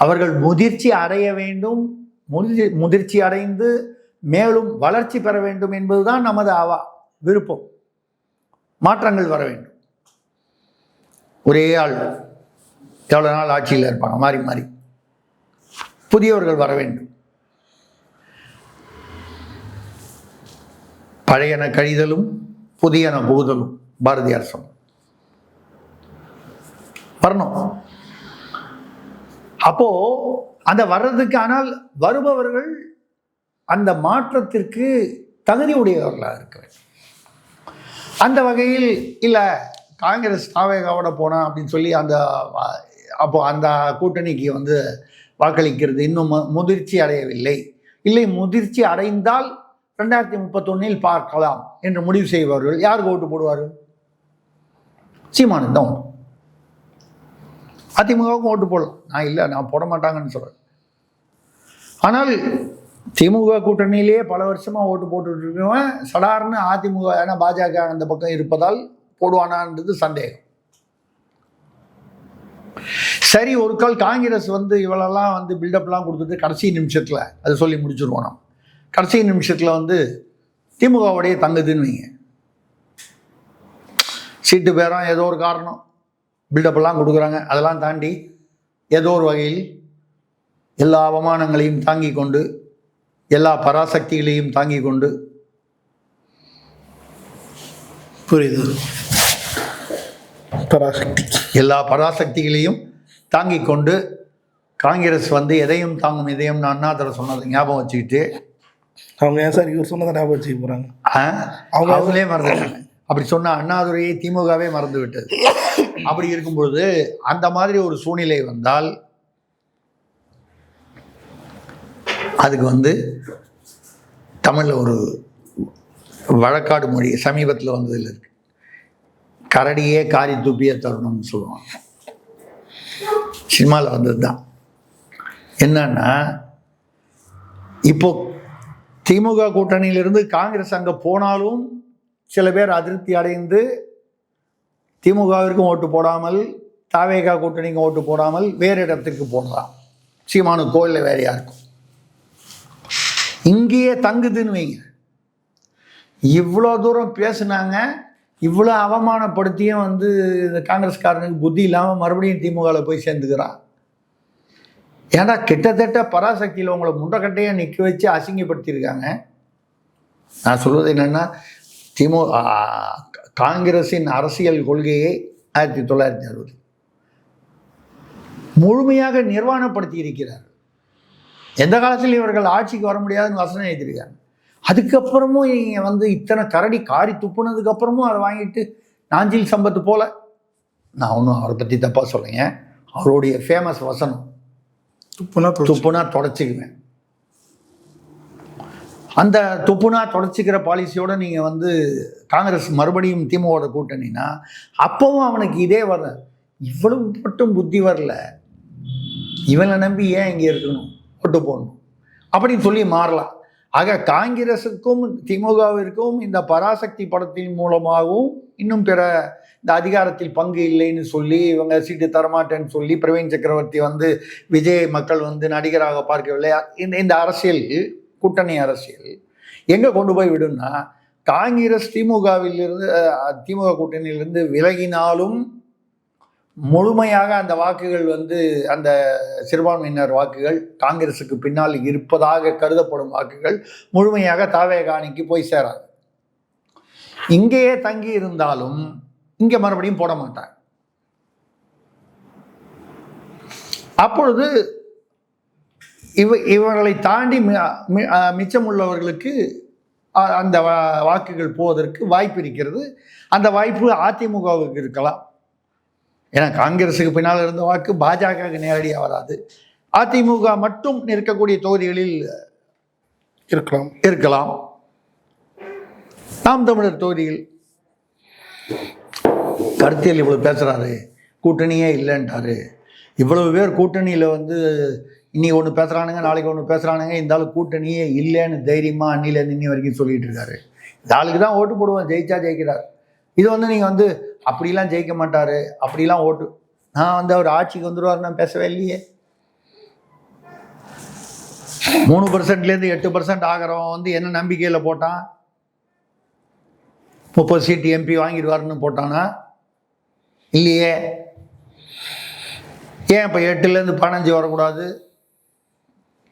அவர்கள் முதிர்ச்சி அடைய வேண்டும், முதிர்ச்சி அடைந்து மேலும் வளர்ச்சி பெற வேண்டும் என்பதுதான் நமது விருப்பம். மாற்றங்கள் வர வேண்டும். ஒரே ஆள் எவ்வளோ நாள் ஆட்சியில் இருப்பாங்க, மாறி மாறி. புதியவர்கள் வர வேண்டும். பழையன கழிதலும் புதியன புகுதலும் பாரதியார் சொன்ன வரணும். அப்போ அந்த வர்றதுக்கு, ஆனால் வருபவர்கள் அந்த மாற்றத்திற்கு தகுதி உடையவர்களாக இருக்க வேண்டும். அந்த வகையில் இல்லை காங்கிரஸ் தாவேகாவோட போனா அப்படின்னு சொல்லி அப்போ அந்த கூட்டணிக்கு வந்து வாக்களிக்கிறது இன்னும் முதிர்ச்சி அடையவில்லை, இல்லை முதிர்ச்சி அடைந்தால் 2031 பார்க்கலாம் என்று முடிவு செய்பவர்கள் யாருக்கு ஓட்டு போடுவார்கள்? சீமானுக்கு தான் ஓட்டு. அதிமுகவுக்கும் ஓட்டு போடலாம், நான் இல்லை நான் போட மாட்டாங்கன்னு சொல்கிறேன். ஆனால் திமுக கூட்டணியிலேயே பல வருஷமாக ஓட்டு போட்டுட்டு இருக்கவன் சடார்னு அதிமுக, ஏன்னா பாஜக அந்த பக்கம் இருப்பதால் போடுவானான்றது சந்தேகம். சரி, ஒரு கால் காங்கிரஸ் வந்து இவளெல்லாம் வந்து பில்டப்லாம் கொடுத்துட்டு கடைசி நிமிஷத்தில் அது சொல்லி முடிச்சுருவோம். நம்ம கடைசி நிமிஷத்தில் வந்து திமுகவுடைய தங்குதுன்னு வைங்க, சீட்டு பேரம் ஏதோ ஒரு காரணம் பில்டப்லாம் கொடுக்குறாங்க. அதெல்லாம் தாண்டி ஏதோ ஒரு வகையில் எல்லா அவமானங்களையும் தாங்கி கொண்டு, எல்லா பராசக்திகளையும் தாங்கி கொண்டு, புரியுது, பராசக்தி, எல்லா பராசக்திகளையும் தாங்கி கொண்டு காங்கிரஸ் வந்து எதையும் தாங்கும் இதயம் அண்ணாதுரை சொன்னதை ஞாபகம் வச்சுக்கிட்டு, அவங்க ஏன் சார் இவர் சொன்னதை ஞாபகம் வச்சுக்க போகிறாங்க? அவங்களே மறந்துட்டாங்க. அப்படி சொன்ன அண்ணாதுரையை திமுகவே மறந்து விட்டது. அப்படி இருக்கும்பொழுது அந்த மாதிரி ஒரு சூழ்நிலை வந்தால் அதுக்கு வந்து தமிழில் ஒரு வழக்காடு மொழி சமீபத்தில் வந்ததில் இருக்கு, கரடியே காரி துப்பிய தருணம்னு சொல்லுவாங்க. சினிமாவில் வந்தது தான். என்னன்னா, இப்போ திமுக கூட்டணியிலிருந்து காங்கிரஸ் அங்கே போனாலும் சில பேர் அதிருப்தி அடைந்து திமுகவிற்கும் ஓட்டு போடாமல் தாவேகா கூட்டணிக்கும் ஓட்டு போடாமல் வேறு இடத்துக்கு போடலாம். சீமானு கோயிலில் வேறையா இருக்கும், இங்கேயே தங்குதுன்னு வைங்க. இவ்வளோ தூரம் பேசுனாங்க, இவ்வளோ அவமானப்படுத்தியும் வந்து இந்த காங்கிரஸ்காரனுக்கு புத்தி இல்லாமல் மறுபடியும் திமுகவில் போய் சேர்ந்துக்கிறான். ஏன்னா கிட்டத்தட்ட பராசக்தியில் உங்களை முண்டக்கட்டையை நிற்க வச்சு அசிங்கப்படுத்தியிருக்காங்க. நான் சொல்வது என்னென்னா, காங்கிரஸின் அரசியல் கொள்கையை 1960 முழுமையாக நிர்வாணப்படுத்தி இருக்கிறார். எந்த காலத்தில் இவர்கள் ஆட்சிக்கு வர முடியாதுன்னு வசனம் எழுதியிருக்காங்க. அதுக்கப்புறமும் நீங்கள் வந்து இத்தனை கரடி காரி துப்புனதுக்கு அப்புறமும் அதை வாங்கிட்டு நாஞ்சில் சம்பத்து போல, நான் ஒன்றும் அவரை பற்றி தப்பாக சொல்லுங்க, அவருடைய ஃபேமஸ் வசனம் துப்புனா தொடச்சிக்குவேன். அந்த துப்புனா தொடச்சிக்கிற பாலிசியோடு நீங்கள் வந்து காங்கிரஸ் மறுபடியும் திமுக கூட்டணினா அப்பவும் அவனுக்கு இதே வரல. இவ்வளவு மட்டும் புத்தி வரல, இவனை நம்பி ஏன் இங்கே இருக்கணும், ஓட்டு போடணும் அப்படின்னு சொல்லி மாறலாம். ஆக காங்கிரஸுக்கும் திமுகவிற்கும் இந்த பராசக்தி படத்தின் மூலமாகவும் இன்னும் பிற இந்த அதிகாரத்தில் பங்கு இல்லைன்னு சொல்லி இவங்க சீட்டு தரமாட்டேன்னு சொல்லி பிரவீன் சக்கரவர்த்தி வந்து விஜய் மக்கள் வந்து நடிகராக பார்க்கவில்லை, இந்த அரசியல் கூட்டணி அரசியல் எங்கே கொண்டு போய் விடும்னா, காங்கிரஸ் திமுக கூட்டணியிலிருந்து விலகினாலும் முழுமையாக அந்த வாக்குகள் வந்து அந்த சிறுபான்மையினர் வாக்குகள் காங்கிரஸுக்கு பின்னால் இருப்பதாக கருதப்படும் வாக்குகள் முழுமையாக தாவேகா அணிக்கு போய் சேராது. இங்கேயே தங்கி இருந்தாலும் இங்கே மறுபடியும் போட மாட்டாங்க. அப்பொழுது இவர்களை தாண்டி மிச்சம் உள்ளவர்களுக்கு அந்த வாக்குகள் போவதற்கு வாய்ப்பு இருக்கிறது. அந்த வாய்ப்பு அதிமுகவுக்கு இருக்கலாம். ஏன்னா காங்கிரஸுக்கு பின்னால் இருந்த வாக்கு பாஜகவுக்கு நேரடியாக வராது. அதிமுக மட்டும் இருக்கக்கூடிய தொகுதிகளில் இருக்கலாம். நாம் தமிழர் தொகுதியில் கருத்தியல் இவ்வளவு பேசுறாரு, கூட்டணியே இல்லைன்றாரு. இவ்வளவு பேர் கூட்டணியில் வந்து இன்னைக்கு ஒன்று பேசுகிறானுங்க, நாளைக்கு ஒன்று பேசுகிறானுங்க. இந்த ஆளு கூட்டணியே இல்லைன்னு தைரியமாக அன்னிலேருந்து இன்னி வரைக்கும் சொல்லிட்டு இருக்காரு. இந்த ஆளுக்கு தான் ஓட்டு போடுவோம், ஜெயிச்சா ஜெயிக்கிறார். இது வந்து நீங்கள் வந்து அப்படிலாம் ஜெயிக்க மாட்டார், அப்படிலாம் ஓட்டு நான் வந்து அவர் ஆட்சிக்கு வந்துடுவார் நான் பேசவே இல்லையே. 3% 8% ஆகிறவன் வந்து என்ன நம்பிக்கையில் போட்டான்? 30 சீட்டு எம்பி வாங்கிடுவார்னு போட்டானா? இல்லையே. ஏன் இப்போ 8 15 வரக்கூடாது?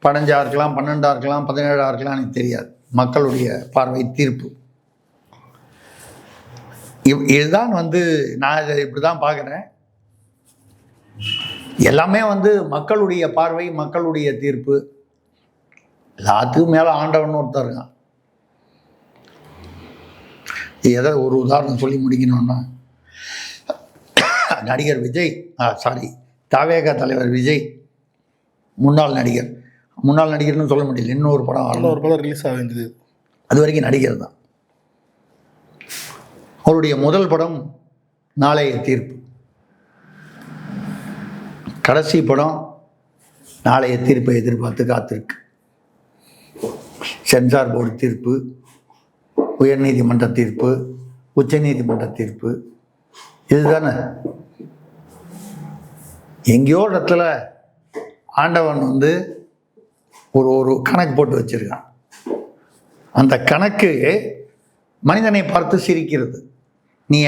15 இருக்கலாம், 12 இருக்கலாம், 17 இருக்கலாம், எனக்கு தெரியாது. மக்களுடைய பார்வை தீர்ப்பு. இதுதான் வந்து நான் இதை இப்படி தான் பார்க்குறேன். எல்லாமே வந்து மக்களுடைய பார்வை, மக்களுடைய தீர்ப்பு. எல்லாத்துக்கும் மேலே ஆண்டவன் ஒருத்தர் இருக்கான். எதை ஒரு உதாரணம் சொல்லி முடிக்கணும்னா, நடிகர் விஜய் தாவேகா தலைவர் விஜய் முன்னாள் நடிகர்னு சொல்ல முடியல, இன்னொரு படம் ரிலீஸ் ஆக வேண்டியது. அது வரைக்கும் நடிகர் தான். அவருடைய முதல் படம் நாளைய தீர்ப்பு, கடைசி படம் நாளைய தீர்ப்பை எதிர்பார்த்து காத்திருக்கு. சென்சார் போர்டு தீர்ப்பு, உயர்நீதிமன்ற தீர்ப்பு, உச்சநீதிமன்ற தீர்ப்பு, இதுதானே. எங்கேயோ இடத்துல ஆண்டவன் வந்து ஒரு கணக்கு போட்டு வச்சிருக்கான். அந்த கணக்கு மனிதனை பார்த்து சிரிக்கிறது. நீ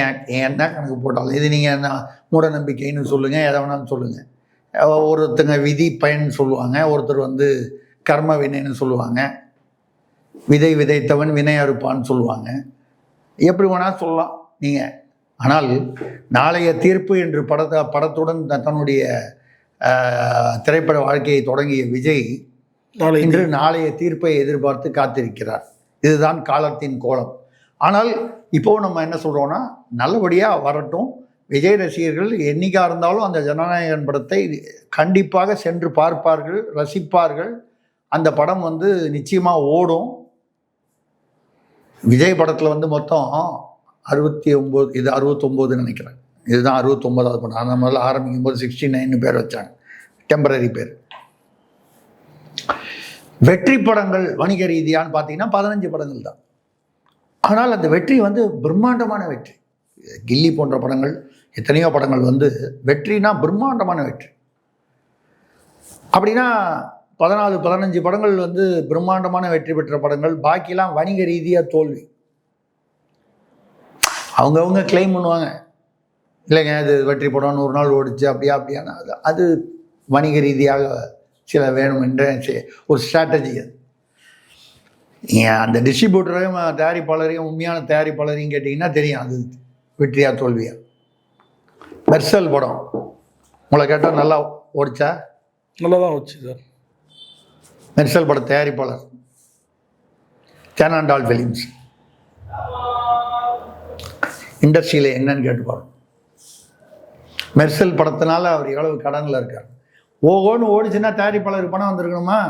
என்ன கணக்கு போட்டாலும் இது நீங்கள் என்ன மூட நம்பிக்கைன்னு சொல்லுங்கள், எதை வேணாலும் சொல்லுங்கள். ஒருத்தங்க விதி பயன் சொல்லுவாங்க, ஒருத்தர் வந்து கர்ம வினைன்னு சொல்லுவாங்க, விதை விதைத்தவன் வினை அறுப்பான்னு சொல்லுவாங்க. எப்படி வேணால் சொல்லலாம் நீங்கள். ஆனால் நாளைய தீர்ப்பு என்று படத்துடன் தன்னுடைய திரைப்பட வாழ்க்கையை தொடங்கிய விஜய் இன்று நாளைய தீர்ப்பை எதிர்பார்த்து காத்திருக்கிறார். இதுதான் காலத்தின் கோலம். ஆனால் இப்போ நம்ம என்ன சொல்கிறோன்னா, நல்லபடியாக வரட்டும். விஜய் ரசிகர்கள் என்னைக்காக இருந்தாலும் அந்த ஜனநாயகன் படத்தை கண்டிப்பாக சென்று பார்ப்பார்கள், ரசிப்பார்கள். அந்த படம் வந்து நிச்சயமாக ஓடும். விஜய் படத்தில் வந்து மொத்தம் 69, இது 69 நினைக்கிறேன். இதுதான் 69வது படம். அந்த முதல்ல ஆரம்பிக்கும் போது 69 பேர் வச்சாங்க, டெம்பரரி பேர். வெற்றி படங்கள் வணிக ரீதியான்னு பார்த்தீங்கன்னா 15 படங்கள் தான். ஆனால் அந்த வெற்றி வந்து பிரம்மாண்டமான வெற்றி. கில்லி போன்ற படங்கள், எத்தனையோ படங்கள் வந்து வெற்றினா பிரம்மாண்டமான வெற்றி. அப்படின்னா 14-15 படங்கள் வந்து பிரம்மாண்டமான வெற்றி பெற்ற படங்கள், பாக்கியெல்லாம் வணிக ரீதியாக தோல்வி. அவங்கவுங்க கிளைம் பண்ணுவாங்க, இல்லைங்க இது வெற்றி படம் 100 நாள் ஓடிச்சு அப்படியானா அது வணிக ரீதியாக சில வேணும் என்ற ஒரு ஸ்ட்ராட்டஜி. அது அந்த டிஸ்ட்ரிபியூட்டரையும் தயாரிப்பாளரையும் உண்மையான தயாரிப்பாளரையும் கேட்டிங்கன்னா தெரியும் அது வெற்றியா தோல்வியா. மெர்சல் படம் உங்களை கேட்டால் நல்லா ஓடிச்சா? நல்லா தான் ஓடிச்சு சார். மெர்சல் பட தயாரிப்பாளர் சேனாண்டால் ஃபிலிம்ஸ். இண்டஸ்ட்ரியில் என்னன்னு கேட்டு பாருங்க. மெர்சல் படத்தினால அவர் எவ்வளவு கடனில் இருக்கார். ஓகோன்னு ஓடிச்சுன்னா தயாரிப்பாளருக்கு பணம் வந்திருக்கணுமா?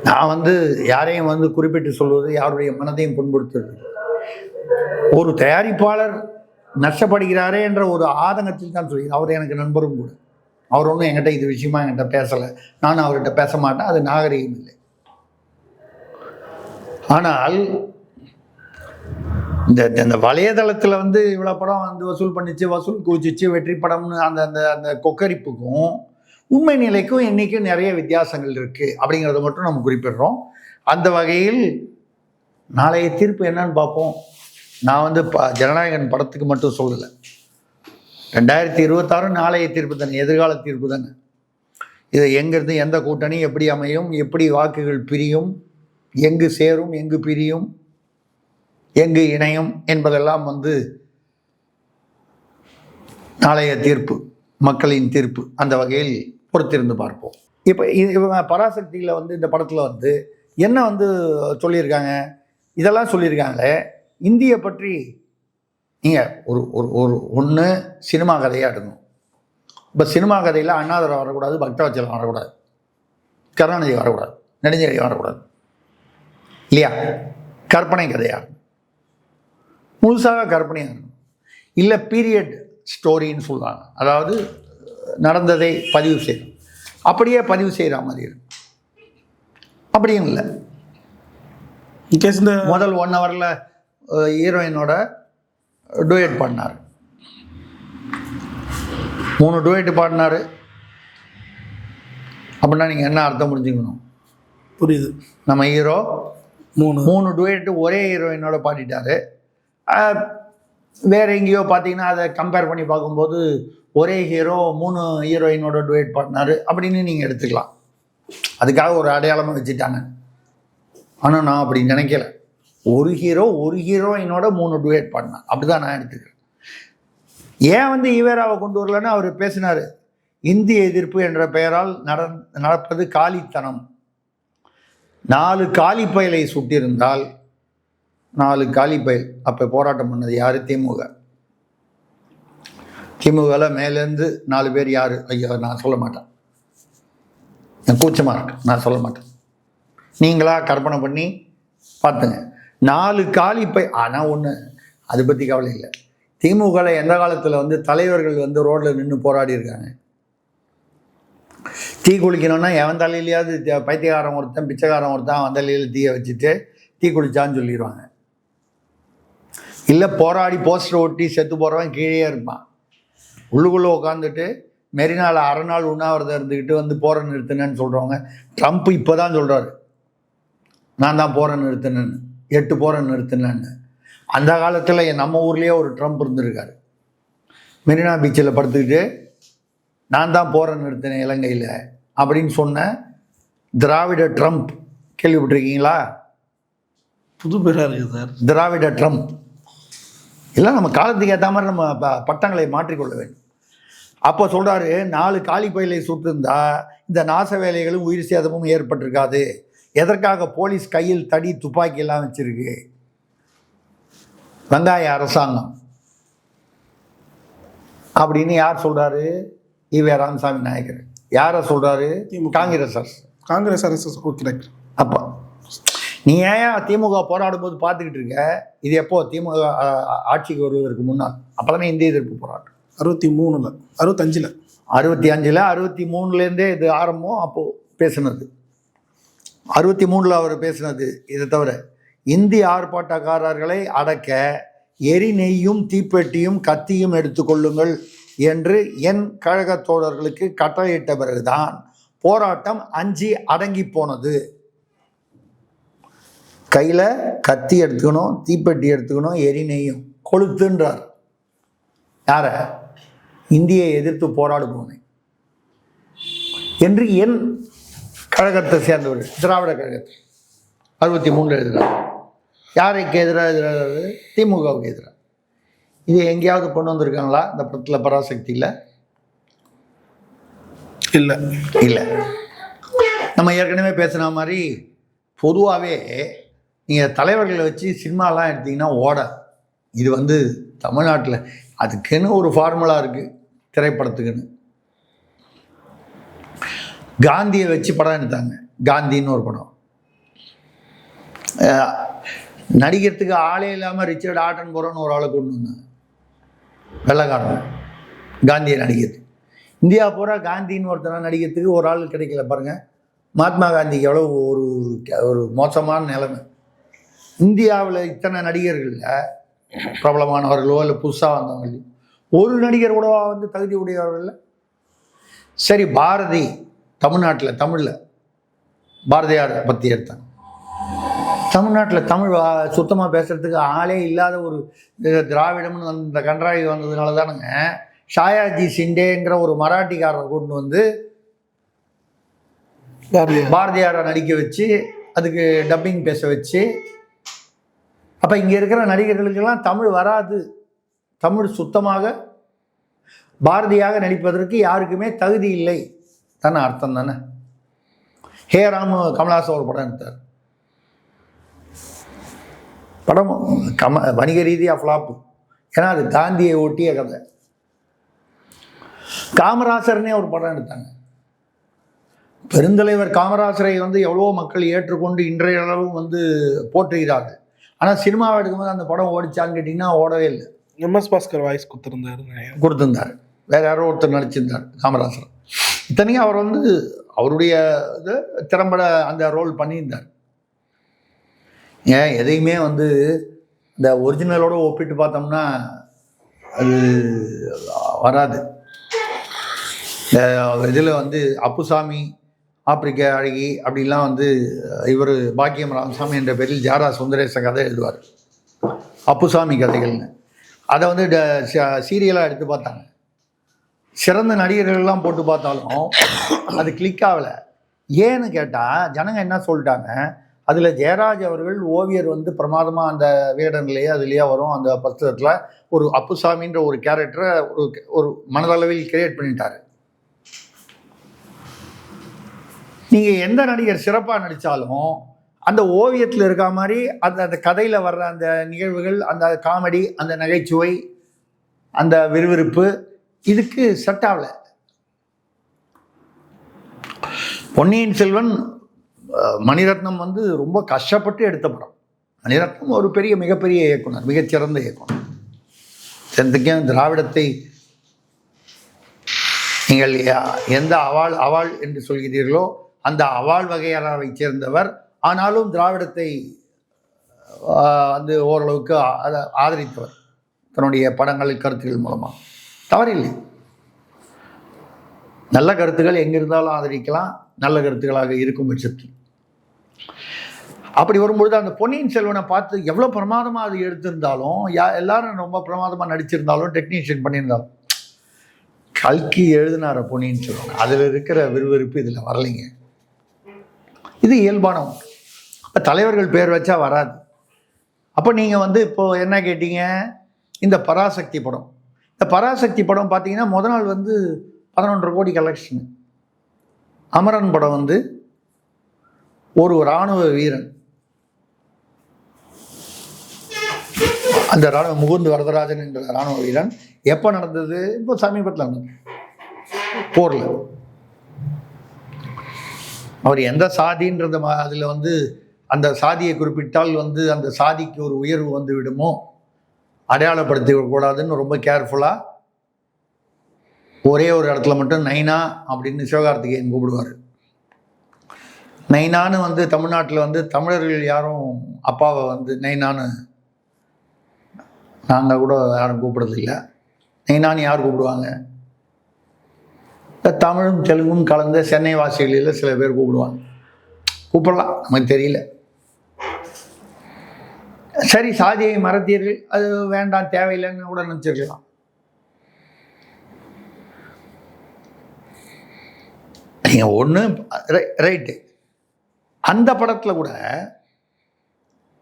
நான் வந்து யாரையும் வந்து குறிப்பிட்டு சொல்வது, யாருடைய மனதையும் புண்படுத்துறது. ஒரு தயாரிப்பாளர் நஷ்டப்படுகிறாரே என்ற ஒரு ஆதங்கத்தில் தான் சொல்லி, அவர் எனக்கு நண்பரும் கூட. அவர் ஒன்றும் என்கிட்ட இது விஷயமா என்கிட்ட பேசலை, நானும் அவர்கிட்ட பேச மாட்டேன், அது நாகரிகம் இல்லை. ஆனால் இந்த வலையதளத்தில் வந்து இவ்வளோ படம் வந்து வசூல் பண்ணிச்சு, வசூல் குவிச்சிச்சு, வெற்றி படம்னு அந்த அந்த அந்த கொக்கரிப்புக்கும் உண்மை நிலைக்கும் இன்றைக்கும் நிறைய வித்தியாசங்கள் இருக்குது அப்படிங்கிறத மட்டும் நம்ம குறிப்பிடுறோம். அந்த வகையில் நாளைய தீர்ப்பு என்னன்னு பார்ப்போம். நான் வந்து ஜனநாயகன் படத்துக்கு மட்டும் சொல்லலை, 2026 நாளைய தீர்ப்பு தானே, எதிர்கால தீர்ப்பு தானே. இது எங்கேருந்து எந்த கூட்டணி எப்படி அமையும், எப்படி வாக்குகள் பிரியும், எங்கு சேரும், எங்கு பிரியும், எங்கு இணையும் என்பதெல்லாம் வந்து நாளைய தீர்ப்பு, மக்களின் தீர்ப்பு. அந்த வகையில் பொறுத்திருந்து பார்ப்போம். இப்போ இவங்க பராசக்தியில் வந்து இந்த படத்தில் வந்து என்ன வந்து சொல்லியிருக்காங்க, இதெல்லாம் சொல்லியிருக்காங்களே. இந்தியை பற்றி நீங்கள் ஒரு ஒன்று சினிமா கதையாக எடுக்கணும். இப்போ சினிமா கதையில் அண்ணாதுரை வரக்கூடாது, பக்தவச்சலம் வரக்கூடாது, கருணாநிதி வரக்கூடாது, நெடுஞ்செழி வரக்கூடாது, இல்லையா? கற்பனை கதையாக முழுசாக கற்பனையாக இருக்கணும். இல்லை பீரியட் ஸ்டோரின்னு சொல்லுவாங்க, அதாவது நடந்ததை பதிவு செய்யணும், அப்படியே பதிவு செய்கிற மாதிரி இருக்கும். அப்படியும் இல்லை. முதல் 1 ஹவரில் ஹீரோயினோட டூயட் பாடினார், 3 டூயட் பாடினார். அப்படின்னா நீங்கள் என்ன அர்த்தம் புரிஞ்சுக்கணும்? புரியுது. நம்ம ஹீரோ 3 டூயட்டு ஒரே ஹீரோயினோட பாடிட்டார். வேறு எங்கேயோ பார்த்தீங்கன்னா அதை கம்பேர் பண்ணி பார்க்கும்போது ஒரே ஹீரோ 3 ஹீரோயினோட டூயட் பாடினார் அப்படின்னு நீங்கள் எடுத்துக்கலாம். அதுக்காக ஒரு அடையாளமாக வச்சுட்டாங்க. ஆனால் நான் அப்படி நினைக்கல. ஒரு ஹீரோயினோட 3 டூயட் பாடினார், அப்படி தான் நான் எடுத்துக்கிறேன். ஏன் வந்து ஈவேராவை கொண்டு வரலன்னு அவர் பேசினார். இந்திய எதிர்ப்பு என்ற பெயரால் நடப்பது காலித்தனம். 4 காலிப்பயலை சுட்டிருந்தால் 4 காலிப்பயல் அப்போ போராட்டம் பண்ணது யார்? திமுகவில் மேலேருந்து 4 பேர் யார்? ஐயோ நான் சொல்ல மாட்டேன், என் கூச்சமாக இருக்கு, நான் சொல்ல மாட்டேன். நீங்களா கற்பனை பண்ணி பார்த்துங்க. 4 காலிப்பை. ஆனால் ஒன்று, அதை பற்றி கவலை இல்லை. திமுகவில் எந்த காலத்தில் வந்து தலைவர்கள் வந்து ரோட்டில் நின்று போராடி இருக்காங்க. தீ குளிக்கணும்னா எவன் தலையிலையாவது பைத்தியக்காரன் ஒருத்தன், பிச்சைக்காரன் ஒருத்தன் அவன் தலையில் தீயை வச்சுட்டு தீ குளிச்சான்னு சொல்லிடுவாங்க. இல்லை போராடி போஸ்டர் ஒட்டி செத்து போகிறவன் கீழே இருப்பான். உள்ளுக்குள்ளே உட்காந்துட்டு மெரினாவில் அரை நாள் உண்ணாவிரதம் இருந்துக்கிட்டு வந்து போரை நிறுத்தினேன்னு சொல்கிறவங்க. ட்ரம்ப் இப்போ தான் சொல்கிறாரு, நான் தான் போரை நிறுத்தினேன்னு, 8 போரை நிறுத்தினேன்னு. அந்த காலத்தில் நம்ம ஊர்லேயே ஒரு ட்ரம்ப் இருந்திருக்காரு. மெரினா பீச்சில் படுத்துக்கிட்டு நான் தான் போரை நிறுத்தினேன் இலங்கையில் அப்படின்னு சொன்ன திராவிட ட்ரம்ப். கேள்விப்பட்டிருக்கீங்களா? புது பேராக இருக்குது சார், திராவிட ட்ரம்ப். இல்லை, நம்ம காலத்துக்கு ஏற்ற மாதிரி நம்ம பட்டங்களை மாற்றிக்கொள்ள வேண்டும். அப்போ சொல்கிறாரு, 4 காலிப்பயிலை சுட்டிருந்தா இந்த நாச வேலைகளும் உயிர் சேதமும் ஏற்பட்டிருக்காது. எதற்காக போலீஸ் கையில் தடி துப்பாக்கியெல்லாம் வச்சிருக்கு? வெங்காய அரசாங்கம் அப்படின்னு யார் சொல்கிறாரு? ஈவே ராமசாமி நாயக்கர். யாரை சொல்கிறாரு? திமுக. காங்கிரஸ் அரசு. காங்கிரஸ் அரசு. ஓகே. அப்போ நீ ஏன் திமுக போராடும் போது பார்த்துக்கிட்டு இருக்க? இது எப்போ திமுக ஆட்சிக்கு வருவதற்கு முன்னால். அப்போ தானே இந்திய எதிர்ப்பு போராட்டம் 63ல் 65ல் 65ல் 63லேருந்தே இது ஆரம்பம். அப்போது பேசுனது 63ல் அவர் பேசுனது. இதை தவிர இந்திய ஆர்ப்பாட்டக்காரர்களை அடக்க எரி நெய்யும் தீப்பெட்டியும் கத்தியும் எடுத்துக்கொள்ளுங்கள் என்று என் கழக தோழர்களுக்கு கட்டளையிட்ட பிறகுதான் போராட்டம் அடங்கி போனது. கையில் கத்தி எடுத்துக்கணும், தீப்பெட்டி எடுத்துக்கணும், எரி நெய்யும் கொளுத்துன்றார். யார? இந்தியை எதிர்த்து போராடுபவனை என்று என் கழகத்தை சேர்ந்தவர், திராவிட கழகத்தை 63 எழுதுகிறார். யாருக்கு எதிராக எழுதுறாரு? திமுகவுக்கு எதிராக. இது எங்கேயாவது கொண்டு வந்திருக்காங்களா இந்த படத்தில் பராசக்தியில்? இல்லை இல்லை. நம்ம ஏற்கனவே பேசுன மாதிரி பொதுவாகவே நீங்கள் தலைவர்களை வச்சு சினிமாலாம் எடுத்திங்கன்னா ஓட. இது வந்து தமிழ்நாட்டில் அதுக்குன்னு ஒரு ஃபார்முலா இருக்குது திரைப்படத்துக்குன்னு. காந்தியை வச்சு படம் எடுத்தாங்க. காந்தின்னு ஒரு படம். நடிக்கிறதுக்கு ஆளே இல்லாமல் ரிச்சர்ட் ஆட்டன்பரோன்னு ஒரு ஆளை கொண்டு வந்தாங்க, வெள்ளைக்காரன். காந்தியை நடிக்கிறது இந்தியா பூரா காந்தின்னு ஒருத்தனை நடிக்கிறதுக்கு ஒரு ஆள் கிடைக்கல பாருங்கள். மகாத்மா காந்திக்கு எவ்வளோ ஒரு மோசமான நிலைமை. இந்தியாவில் இத்தனை நடிகர்களில் பிரபலமானவர்களோ இல்லை புதுசாக வந்தவங்களோ ஒரு நடிகர் கூட வந்து தகுதி உடையவர்கள். சரி, பாரதி தமிழில் பாரதியார் பற்றி எடுத்தாங்க. தமிழ்நாட்டில் தமிழ் சுத்தமாக பேசுகிறதுக்கு ஆளே இல்லாத ஒரு திராவிடம்னு இந்த கன்றாவி வந்ததுனால தானுங்க ஷாயாஜி சிண்டேங்கிற ஒரு மராட்டிக்காரரை கொண்டு வந்து பாரதியாரை நடிக்க வச்சு அதுக்கு டப்பிங் பேச வச்சு. அப்போ இங்கே இருக்கிற நடிகர்களுக்கெல்லாம் தமிழ் வராது, தமிழ் சுத்தமாக பாரதியாக நடிப்பதற்கு யாருக்குமே தகுதி இல்லை தானே அர்த்தம் தானே. ஹே ராம் கமலாசன் ஒரு படம் எடுத்தார். படம் வணிக ரீதியாக ஃப்ளாப்பு. ஏன்னா அது காந்தியை ஒட்டிய கதை. காமராசர்னே ஒரு படம் எடுத்தாங்க. பெருந்தலைவர் காமராசரை வந்து எவ்வளோ மக்கள் ஏற்றுக்கொண்டு இன்றைய அளவும் வந்து போற்றுகிறார்கள். ஆனால் சினிமாவை எடுக்கும்போது அந்த படம் ஓடிச்சான்னு கேட்டிங்கன்னா ஓடவே இல்லை. MS பாஸ்கர் வாய்ஸ் கொடுத்துருந்தார். வேறு யாரோ ஒருத்தர் நடிச்சிருந்தார் காமராசர். இத்தனையும் அவர் வந்து அவருடைய இது திறம்பட அந்த ரோல் பண்ணியிருந்தார். ஏன் எதையுமே வந்து இந்த ஒரிஜினலோடு ஒப்பிட்டு பார்த்தோம்னா அது வராது. இதில் வந்து அப்புசாமி, ஆப்பிரிக்க அழகி அப்படிலாம் வந்து இவர் பாக்கியம் ராமசாமி என்ற பேரில் ஜாரா சுந்தரேசன் கதை எழுதுவார், அப்புசாமி கதைகள்னு. அதை வந்து சீரியலாக எடுத்து பார்த்தாங்க. சிறந்த நடிகர்கள்லாம் போட்டு பார்த்தாலும் அது கிளிக் ஆகலை. ஏன்னு கேட்டால் ஜனங்க என்ன சொல்லிட்டாங்க, அதில் ஜெயராஜ் அவர்கள் ஓவியர் வந்து பிரமாதமாக அந்த வேடன்லேயே அதுலேயே வரும் அந்த புத்தகத்தில் ஒரு அப்புசாமின்ற ஒரு கேரக்டரை ஒரு மனதளவில் கிரியேட் பண்ணிட்டாரு. நீங்கள் எந்த நடிகர் சிறப்பாக நடித்தாலும் அந்த ஓவியத்தில் இருக்க மாதிரி அந்த கதையில் வர்ற அந்த நிகழ்வுகள், அந்த காமெடி, அந்த நகைச்சுவை, அந்த விறுவிறுப்பு இதுக்கு செட் ஆகலை. பொன்னியின் செல்வன் மணிரத்னம் வந்து ரொம்ப கஷ்டப்பட்டு எடுத்த படம். மணிரத்னம் ஒரு மிகப்பெரிய இயக்குனர், மிகச்சிறந்த இயக்குனர். செந்தக்கும் திராவிடத்தை நீங்கள் எந்த அவாள் என்று சொல்கிறீர்களோ அந்த அவாள் வகையாளரை சேர்ந்தவர். ஆனாலும் திராவிடத்தை வந்து ஓரளவுக்கு ஆதரித்தவர் தன்னுடைய படங்கள், கருத்துக்கள் மூலமாக. தவறில்லை. நல்ல கருத்துக்கள் எங்கே இருந்தாலும் ஆதரிக்கலாம், நல்ல கருத்துக்களாக இருக்கும் பட்சத்தில். அப்படி வரும்பொழுது அந்த பொன்னியின் செல்வனை பார்த்து எவ்வளோ பிரமாதமாக அது எடுத்திருந்தாலும், எல்லாரும் ரொம்ப பிரமாதமாக நடிச்சிருந்தாலும், டெக்னீஷியன் பண்ணியிருந்தாலும், கல்கி எழுதினார பொன்னியின் செல்வன் அதில் இருக்கிற விறுவிறுப்பு இதில் வரலைங்க. இது இயல்பான ஒன்று. அப்போ தலைவர்கள் பேர் வச்சா வராது. அப்போ நீங்கள் வந்து இப்போது என்ன கேட்டீங்க, இந்த பராசக்தி படம். இந்த பராசக்தி படம் பார்த்தீங்கன்னா முதல் நாள் வந்து 11.5 கோடி கலெக்ஷனு. அமரன் படம் வந்து ஒரு இராணுவ வீரன், அந்த இராணுவ முகுந்து வரதராஜன் என்ற இராணுவ வீரன் எப்போ நடந்தது? இப்போ சமீபத்தில் நடந்தது போரில். அவர் எந்த சாதின்றது அதில் வந்து அந்த சாதியை குறிப்பிட்டால் வந்து அந்த சாதிக்கு ஒரு உயர்வு வந்து விடுமோ, அடையாளப்படுத்தி விடக்கூடாதுன்னு ரொம்ப கேர்ஃபுல்லாக ஒரே ஒரு இடத்துல மட்டும் நைனா அப்படின்னு சிவகார்த்திகேயன் கூப்பிடுவார். நைனான்னு வந்து தமிழ்நாட்டில் வந்து தமிழர்கள் யாரும் அப்பாவை வந்து நைனான்னு நாங்கள் கூட யாரும் கூப்பிடுறதில்லை. நைனான்னு யார் கூப்பிடுவாங்க? தமிழும் தெலுங்கும் கலந்த சென்னை வாசிகளில் சில பேர் கூப்பிடுவாங்க. கூப்பிடலாம், நமக்கு தெரியல. சரி, சாதியை மறத்தீர்கள், அது வேண்டாம், தேவையில்லைன்னு கூட நினச்சிருக்கலாம். நீங்கள் ஒன்று ரைட்டு. அந்த படத்தில் கூட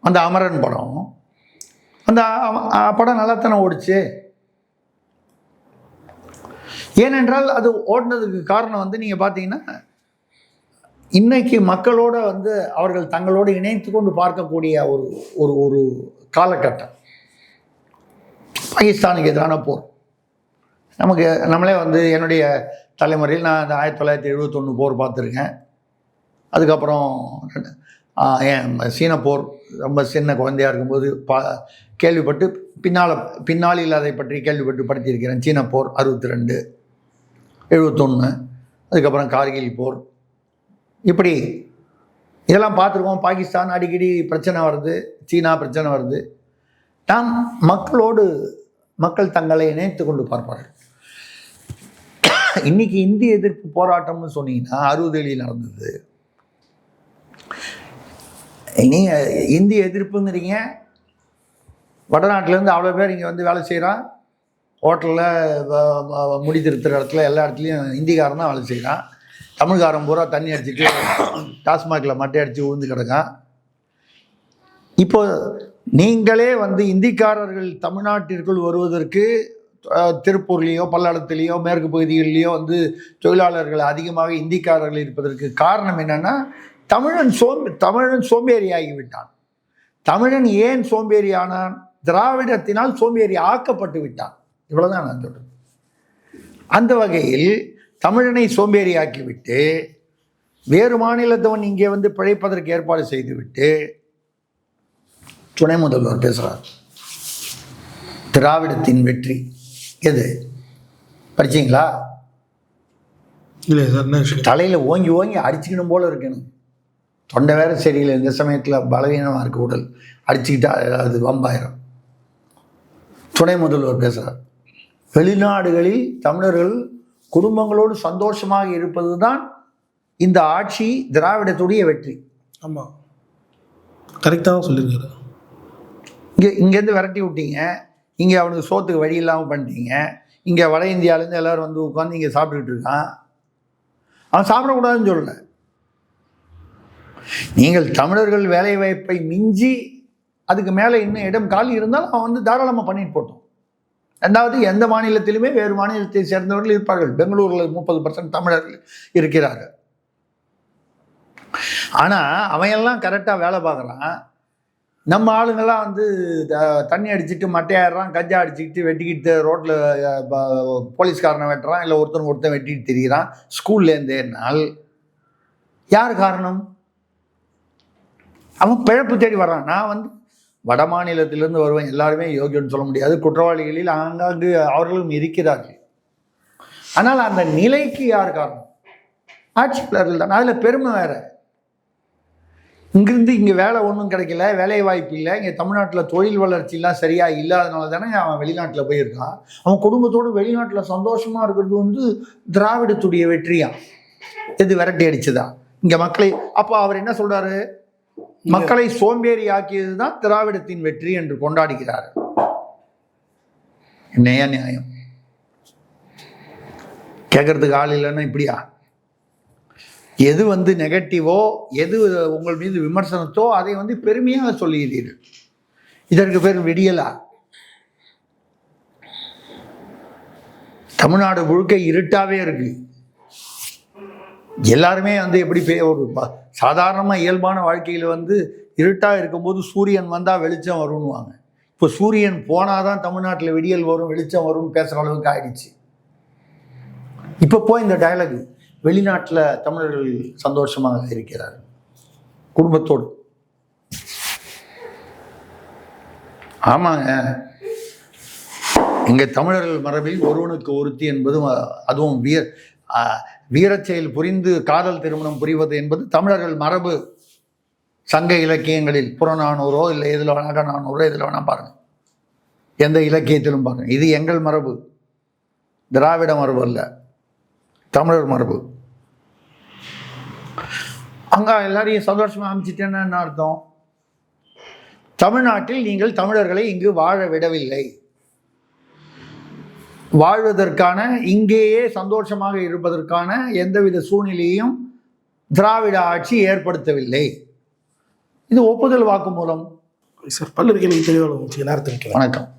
அந்த அமரன் படம், அந்த படம் நல்லாத்தானே ஓடிச்சு. ஏனென்றால் அது ஓடினதுக்கு காரணம் வந்து நீங்கள் பார்த்தீங்கன்னா இன்னைக்கு மக்களோட வந்து அவர்கள் தங்களோடு இணைத்து கொண்டு பார்க்கக்கூடிய ஒரு ஒரு ஒரு காலகட்டம். பாகிஸ்தானுக்கு எதிரான போர் நமக்கு நம்மளே வந்து என்னுடைய தலைமுறையில் நான் இந்த 1971 போர் பார்த்துருக்கேன். அதுக்கப்புறம் சீன போர் ரொம்ப சின்ன குழந்தையாக இருக்கும்போது கேள்விப்பட்டு பின்னாளில் அதை பற்றி கேள்விப்பட்டு படித்திருக்கிறேன். சீன போர் 62, 71, அதுக்கப்புறம் கார்கில் போர், இப்படி இதெல்லாம் பார்த்துருக்கோம். பாகிஸ்தான் அடிக்கடி பிரச்சனை வருது, சீனா பிரச்சனை வருது. நாம் மக்கள் தங்களை இணைத்து கொண்டு பார்ப்பார்கள். இன்னைக்கு இந்திய எதிர்ப்பு போராட்டம்னு சொன்னீங்கன்னா 60 நடந்தது. நீங்கள் இந்திய எதிர்ப்புங்கிறீங்க, வடநாட்டிலேருந்து அவ்வளோ பேர் இங்கே வந்து வேலை செய்கிறான். ஹோட்டலில் முடி திருத்துற இடத்துல எல்லா இடத்துலையும் இந்திக்காரன் தான் வேலை செய்கிறான். தமிழ்காரன் பூரா தண்ணி அடிச்சுட்டு டாஸ்மாகில் மட்டை அடித்து விழுந்து கிடக்கான். இப்போ நீங்களே வந்து இந்திக்காரர்கள் தமிழ்நாட்டிற்குள் வருவதற்கு திருப்பூர்லேயோ பல்லடத்துலேயோ மேற்கு பகுதிகளிலேயோ வந்து தொழிலாளர்கள் அதிகமாக இந்திக்காரர்கள் இருப்பதற்கு காரணம் என்னென்னா, தமிழன் சோம்பேறியாகிவிட்டான். தமிழன் ஏன் சோம்பேறியானான்? திராவிடத்தினால் சோம்பேறி ஆக்கப்பட்டு விட்டான். இவ்வளோதான் நான் சொல்கிறேன். அந்த வகையில் தமிழனை சோம்பேறியாக்கிவிட்டு வேறு மாநிலத்தவன் இங்கே வந்து பிழைப்பதற்கு ஏற்பாடு செய்துவிட்டு துணை முதல்வர் பேசுகிறார். திராவிடத்தின் வெற்றி எது படிச்சிங்களா? இல்லை சார், தலையில் ஓங்கி ஓங்கி அடிச்சுக்கணும் போல இருக்கணும். தொண்டை வேற சரியில்லை, இந்த சமயத்தில் பலவீனமாக இருக்க உடல், அடிச்சுக்கிட்டா அது வம்பாயிரம். துணை முதல்வர் பேசுகிறார். வெளிநாடுகளில் தமிழர்கள் குடும்பங்களோடு சந்தோஷமாக இருப்பது தான் இந்த ஆட்சி திராவிடத்துடைய வெற்றி. ஆமாம், கரெக்டாக சொல்லியிருக்காரு. இங்கேருந்து விரட்டி விட்டீங்க, இங்கே அவனுக்கு சோத்துக்கு வழி இல்லாமல் பண்ணிட்டீங்க. இங்கே வட இந்தியாவிலேருந்து எல்லோரும் வந்து உட்காந்து இங்கே சாப்பிட்டுக்கிட்டு இருக்கான். அவன் சாப்பிடக்கூடாதுன்னு சொல்லலை. நீங்கள் தமிழர்கள் வேலை வாய்ப்பை மிஞ்சி அதுக்கு மேலே இன்னும் இடம் காலி இருந்தாலும் அவன் வந்து தாராளமாக பண்ணிட்டு போட்டோம். ரெண்டாவது, எந்த மாநிலத்திலுமே வேறு மாநிலத்தை சேர்ந்தவர்கள் இருப்பார்கள். பெங்களூரில் 30% தமிழர்கள் இருக்கிறார்கள். ஆனால் அவன் கரெக்டாக வேலை பார்க்குறான். நம்ம ஆளுங்கள்லாம் வந்து தண்ணி அடிச்சுட்டு மட்டையாடுறான், கஞ்சா அடிச்சுக்கிட்டு வெட்டிக்கிட்டு ரோட்டில் போலீஸ்காரனை வெட்டுறான், இல்லை ஒருத்தன் வெட்டிட்டு திரிகிறான் ஸ்கூல்லேருந்தேனால் யார் காரணம்? அவன் பிழப்பு தேடி வர்றான். நான் வந்து வட மாநிலத்திலிருந்து வருவேன், எல்லாருமே யோகியன்னு சொல்ல முடியாது. குற்றவாளிகளில் ஆங்காங்கு அவர்களும் இருக்கிறார்கள். ஆனால் அந்த நிலைக்கு யார் காரணம்? ஆட்சியாளர்கள் தான். அதில் பெருமை வேற. இங்கிருந்து இங்கே வேலை ஒன்றும் கிடைக்கல, வேலை வாய்ப்பு இல்லை, இங்கே தமிழ்நாட்டில் தொழில் வளர்ச்சிலாம் சரியாக இல்லாதனால தானே அவன் வெளிநாட்டில் போயிருக்கான். அவன் குடும்பத்தோடு வெளிநாட்டில் சந்தோஷமாக இருக்கிறது வந்து திராவிடத்துடைய வெற்றியான். எது விரட்டி அடிச்சுதான் இங்கே மக்களை. அப்போ அவர் என்ன சொல்கிறாரு? மக்களை சோம்பேறி ஆக்கியது தான் திராவிடத்தின் வெற்றி என்று கொண்டாடுகிறார். என்னையா நியாயம்? கேட்கறதுக்கு ஆள் இல்லைன்னா இப்படியா? எது வந்து நெகட்டிவோ, எது உங்கள் மீது விமர்சனத்தோ அதை வந்து பெருமையாக சொல்லுகிறீர்கள். இதற்கு பேர் விடியலா? தமிழ்நாடு முழுக்க இருட்டாவே இருக்கு. எல்லாருமே வந்து எப்படி ஒரு சாதாரணமாக இயல்பான வாழ்க்கையில் வந்து இருட்டாக இருக்கும்போது சூரியன் வந்தால் வெளிச்சம் வரும்னுவாங்க. இப்போ சூரியன் போனாதான் தமிழ்நாட்டில் விடியல் வரும், வெளிச்சம் வரும்னு பேசுகிற அளவுக்கு ஆயிடுச்சு. இப்போ போய் இந்த டயலாகு வெளிநாட்டில் தமிழர்கள் சந்தோஷமாக இருக்கிறார் குடும்பத்தோடு. ஆமாங்க, இங்கே தமிழர்கள் மரபில் ஒருவனுக்கு ஒருத்தி என்பது, அதுவும் வீரச் செயல் புரிந்து காதல் திருமணம் புரிவது என்பது தமிழர்கள் மரபு. சங்க இலக்கியங்களில் புறநானூறோ இல்லை எதில் வேணா அகநானூறோ எதில் வேணா பாருங்கள், எந்த இலக்கியத்திலும் பாருங்கள். இது எங்கள் மரபு, திராவிட மரபு அல்ல, தமிழர் மரபு. அங்கே எல்லாரையும் சந்தோஷமாக அமைச்சிட்டேன்னு என்ன அர்த்தம்? தமிழ்நாட்டில் நீங்கள் தமிழர்களை இங்கு வாழ விடவில்லை, வாழ்வதற்கான, இங்கேயே சந்தோஷமாக இருப்பதற்கான எந்தவித சூழ்நிலையையும் திராவிட ஆட்சி ஏற்படுத்தவில்லை. இது ஒப்புதல் வாக்குமூலம். சார், பல்வேறு கேள்வி தெளிவாக நேரத்துக்கு வணக்கம்.